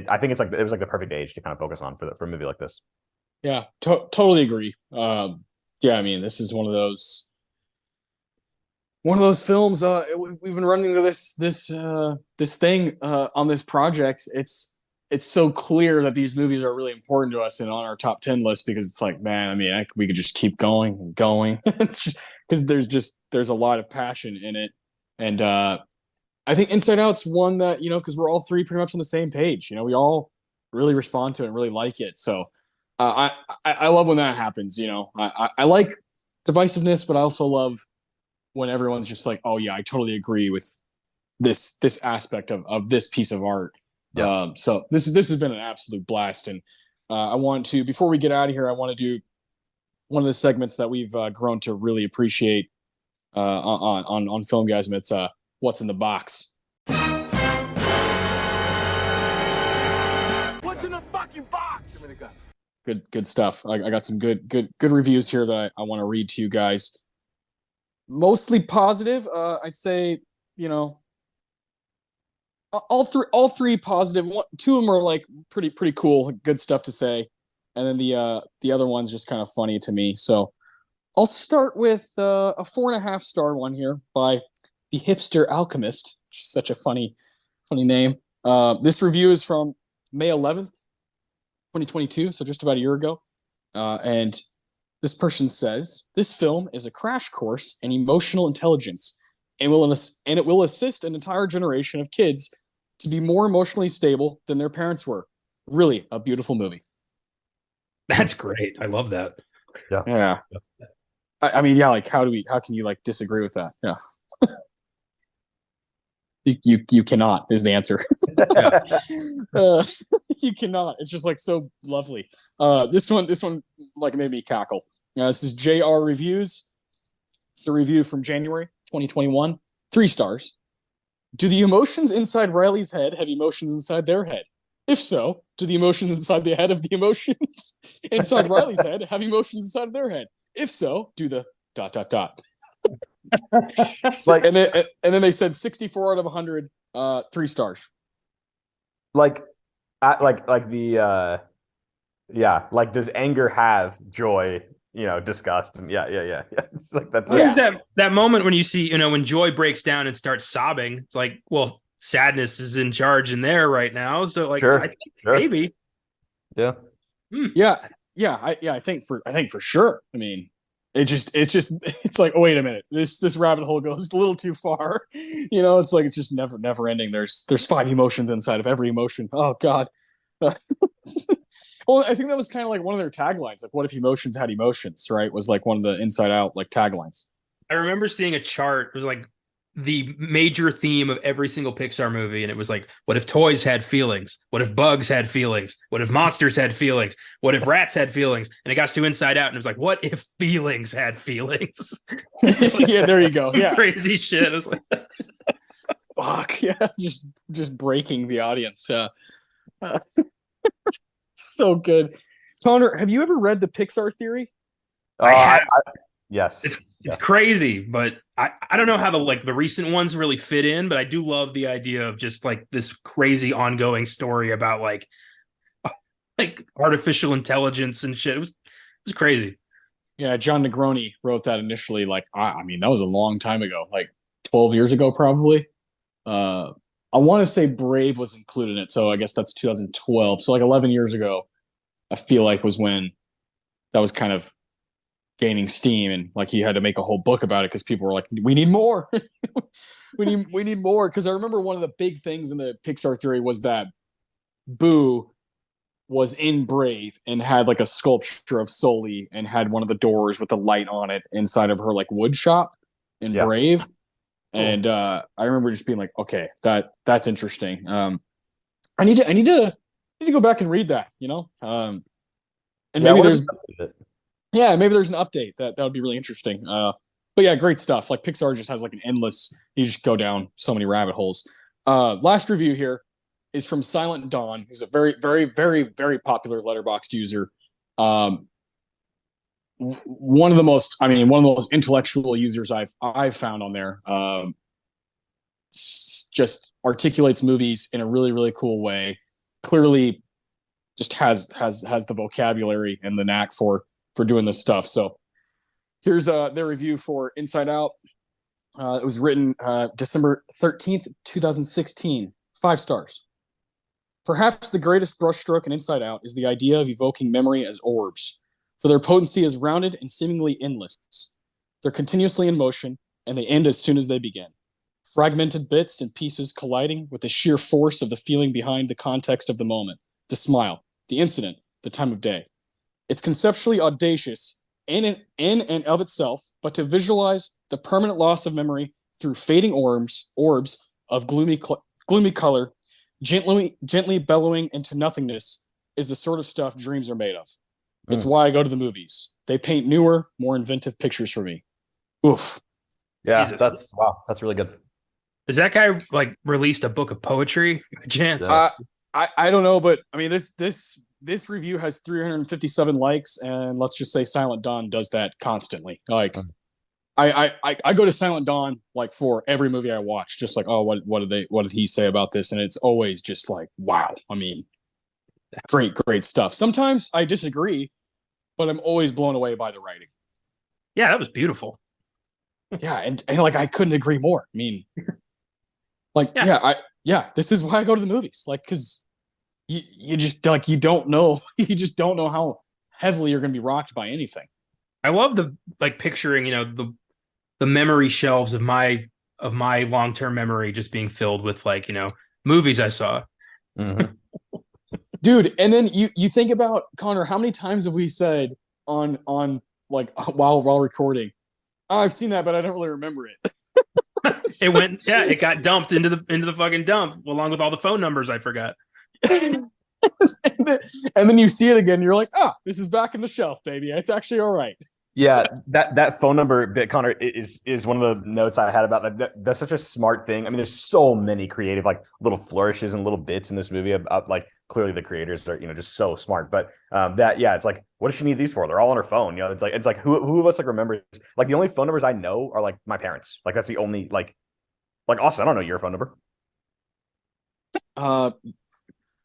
I think it was like the perfect age to kind of focus on for a movie like this. Yeah, totally agree. Yeah, I mean, this is one of those films. We've been running into this thing on this project. It's so clear that these movies are really important to us and on our top 10 list, because it's like, man, I mean, we could just keep going and going. It's just because there's a lot of passion in it, and I think Inside Out's one that, because we're all three pretty much on the same page. We all really respond to it and really like it. So I love when that happens. I like divisiveness, but I also love when everyone's just like, oh yeah, I totally agree with this aspect of this piece of art. Yeah. So this has been an absolute blast, and I want to, before we get out of here, I want to do one of the segments that we've grown to really appreciate on Filmgazm. It's What's in the Box. What's in the fucking box? Give me the gun. Good stuff. I got some good reviews here that I want to read to you guys. Mostly positive. I'd say, all three positive. Two of them are like pretty cool, good stuff to say, and then the other one's just kind of funny to me. So I'll start with a 4.5-star one here by the Hipster Alchemist, which is such a funny name. This review is from May 11th, 2022, so just about a year ago. And this person says, this film is a crash course in emotional intelligence and it will assist an entire generation of kids to be more emotionally stable than their parents were. Really a beautiful movie. That's great. I love that. Yeah. I mean, yeah, like how can you like disagree with that? Yeah. You cannot is the answer. You cannot. It's just like so lovely. This one like made me cackle. This is JR Reviews. It's a review from January 2021. 3 stars. Do the emotions inside Riley's head have emotions inside their head? If so, do the emotions inside the head of the emotions inside Riley's head have emotions inside of their head? If so, do the ... Like, and then they said 64 out of 100, 3 stars. like the like does anger have joy, disgust, and yeah. It's like that's There's that moment when you see, when Joy breaks down and starts sobbing. It's like, well, sadness is in charge in there right now. So like, Sure, I think sure. maybe. Yeah. I think for sure. I mean, it's like, oh, wait a minute, this rabbit hole goes a little too far. It's like it's just never ending. There's 5 emotions inside of every emotion. Oh God. Well, I think that was kind of like one of their taglines. Like, what if emotions had emotions? Right? Was like one of the Inside Out like taglines. I remember seeing a chart. It was like the major theme of every single Pixar movie, and it was like, what if toys had feelings? What if bugs had feelings? What if monsters had feelings? What if rats had feelings? And it got to Inside Out, and it was like, what if feelings had feelings? Like, yeah, there you go. Yeah, crazy shit. It was like, fuck yeah, just breaking the audience. Yeah, so good. Connor, have you ever read the Pixar theory? I have. Yes. It's crazy, but I don't know how the recent ones really fit in, but I do love the idea of just like this crazy ongoing story about like artificial intelligence and shit. It was crazy. Yeah, John Negroni wrote that initially. Like, I mean, that was a long time ago, like 12 years ago, probably. I want to say Brave was included in it, so I guess that's 2012. So like 11 years ago, I feel like was when that was kind of gaining steam, and like he had to make a whole book about it because people were like, we need more. we need more. Because I remember one of the big things in the Pixar theory was that Boo was in Brave and had like a sculpture of Sully and had one of the doors with the light on it inside of her like wood shop in Brave. And I remember just being like, okay, that's interesting. I need to go back and read that, and maybe there's maybe there's an update that would be really interesting. But yeah, great stuff. Like Pixar just has like an endless, you just go down so many rabbit holes. Last review here is from Silent Dawn, who's a very, very, very, very popular Letterboxd user. One of the most intellectual users I've found on there. Just articulates movies in a really, really cool way. Clearly just has the vocabulary and the knack for doing this stuff. So here's their review for Inside Out. It was written December 13th, 2016. 5 stars. Perhaps the greatest brushstroke in Inside Out is the idea of evoking memory as orbs, for their potency is rounded and seemingly endless. They're continuously in motion, and they end as soon as they begin. Fragmented bits and pieces colliding with the sheer force of the feeling behind the context of the moment, the smile, the incident, the time of day. It's conceptually audacious in and of itself, but to visualize the permanent loss of memory through fading orbs of gloomy color, gently bellowing into nothingness, is the sort of stuff dreams are made of. It's why I go to the movies. They paint newer, more inventive pictures for me. Oof. Yeah, Jesus. that's really good. Does that guy like released a book of poetry by chance? I don't know, but I mean this review has 357 likes, and let's just say Silent Dawn does that constantly. Like, I go to Silent Dawn like for every movie I watch, just like, oh, what did he say about this? And it's always just like, wow. I mean, great stuff. Sometimes I disagree, but I'm always blown away by the writing. Yeah, that was beautiful. Yeah, and like I couldn't agree more. I mean, like this is why I go to the movies, like because you just like you don't know you just don't know how heavily you're going to be rocked by anything. I love the like picturing, the memory shelves of my long-term memory just being filled with like, movies I saw. Mm-hmm. Dude, and then you think about, Connor, how many times have we said on like while recording, oh, I've seen that, but I don't really remember it. It got dumped into the fucking dump along with all the phone numbers I forgot. and then you see it again, you're like, oh, this is back in the shelf, baby. It's actually all right. Yeah, that phone number bit, Connor, is one of the notes I had about that. That's such a smart thing. I mean, there's so many creative like little flourishes and little bits in this movie about like clearly the creators are just so smart. But it's like, what does she need these for? They're all on her phone. It's like who of us like remembers, like the only phone numbers I know are like my parents. Like that's the only like Austin, I don't know your phone number.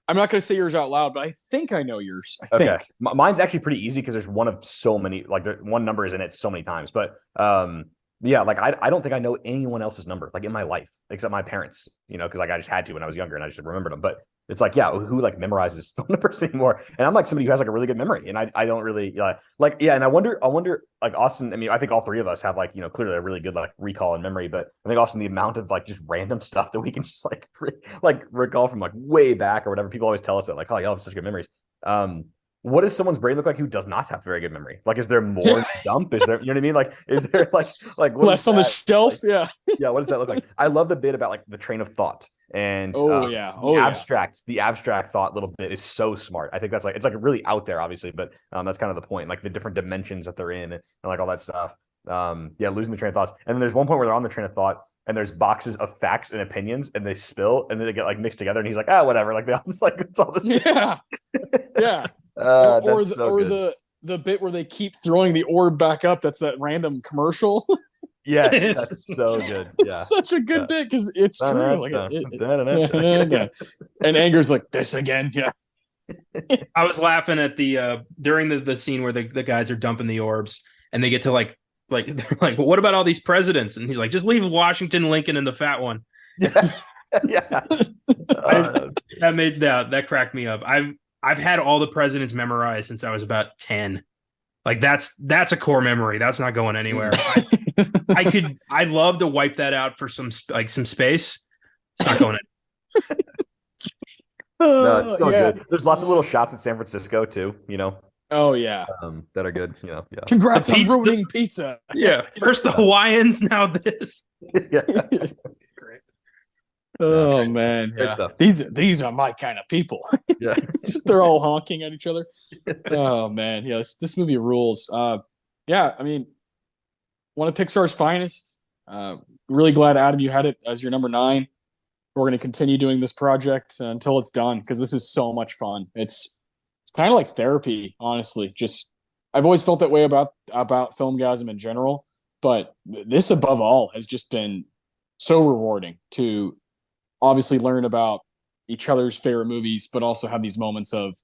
I'm not going to say yours out loud, but I think I know yours. I think. Okay. Mine's actually pretty easy because there's one of so many, like one number is in it so many times. But like I don't think I know anyone else's number like in my life except my parents, because like I just had to when I was younger and I just remembered them. But it's like, yeah, who like memorizes phone numbers anymore? And I'm like somebody who has like a really good memory, and I don't really and I wonder like Austin. I mean, I think all three of us have like clearly a really good like recall and memory, but I think Austin, the amount of like just random stuff that we can just like recall from like way back or whatever. People always tell us that like, oh, y'all have such good memories. What does someone's brain look like who does not have very good memory? Like, is there more in the dump? Is there, you know what I mean? Like, is there like less on the shelf? Like, yeah. What does that look like? I love the bit about like the train of thought and the abstract thought little bit is so smart. I think that's like, it's like really out there, obviously, but that's kind of the point. Like the different dimensions that they're in and like all that stuff. Losing the train of thoughts. And then there's one point where they're on the train of thought and there's boxes of facts and opinions and they spill and then they get like mixed together and he's like, whatever. Like it's like it's all this. Yeah. The bit where they keep throwing the orb back up. That's that random commercial. Yes, that's so good. It's such a good bit because it's true. Like and Anger's like this again. Yeah. I was laughing at the during the scene where the guys are dumping the orbs and they get to like they're like, well, what about all these presidents? And he's like, just leave Washington, Lincoln, and the fat one. Yeah. That cracked me up. I've had all the presidents memorized since I was about 10. Like that's a core memory. That's not going anywhere. I'd love to wipe that out for some space. It's not going in. No, it's so good. There's lots of little shots at San Francisco too, Oh yeah. That are good. Yeah. Congrats on ruining pizza. Yeah. First the Hawaiians, now this. Yeah. Great. Oh man. Yeah. These are my kind of people. Yeah. They're all honking at each other. Oh man. Yeah, this movie rules. I mean, one of Pixar's finest. Really glad, Adam, you had it as your number 9. We're going to continue doing this project until it's done because this is so much fun. It's kind of like therapy, honestly. Just I've always felt that way about Filmgazm in general, but this above all has just been so rewarding to obviously learn about each other's favorite movies, but also have these moments of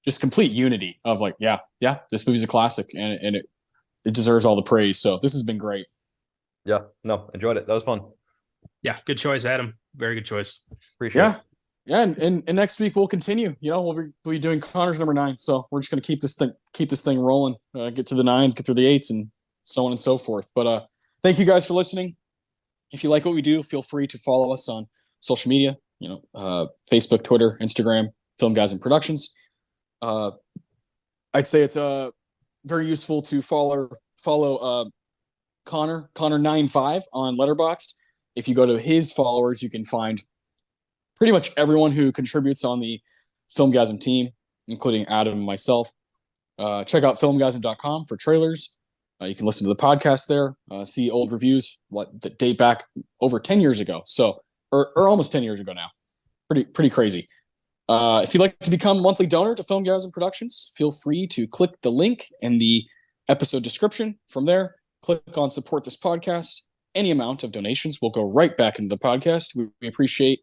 just complete unity of like, this movie's a classic and it deserves all the praise. So this has been great. Yeah, no, enjoyed it. That was fun. Yeah, good choice, Adam. Very good choice. Appreciate it. Yeah, and next week we'll continue. We'll be doing Connor's number 9. So we're just going to keep this thing rolling. Get to the 9s, get through the 8s, and so on and so forth. But thank you guys for listening. If you like what we do, feel free to follow us on social media. Facebook, Twitter, Instagram, Filmgazm Productions. I'd say it's very useful to follow Connor95 on Letterboxd. If you go to his followers, you can find pretty much everyone who contributes on the Filmgazm team, including Adam and myself. Check out filmgazm.com for trailers. You can listen to the podcast there, see old reviews that date back over 10 years ago. So, or almost 10 years ago now. Pretty crazy. If you'd like to become a monthly donor to Filmgazm Productions, feel free to click the link in the episode description. From there, click on support this podcast. Any amount of donations will go right back into the podcast. We appreciate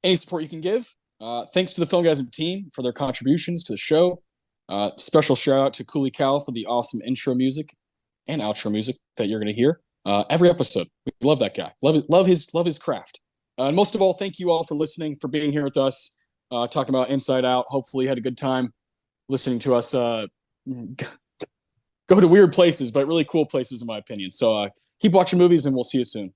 any support you can give. Thanks to the Filmgazm team for their contributions to the show. Special shout out to Cooley Cal for the awesome intro music and outro music that you're going to hear every episode. We love that guy. Love his craft. And most of all, thank you all for listening, for being here with us, talking about Inside Out. Hopefully you had a good time listening to us go to weird places, but really cool places in my opinion. So keep watching movies and we'll see you soon.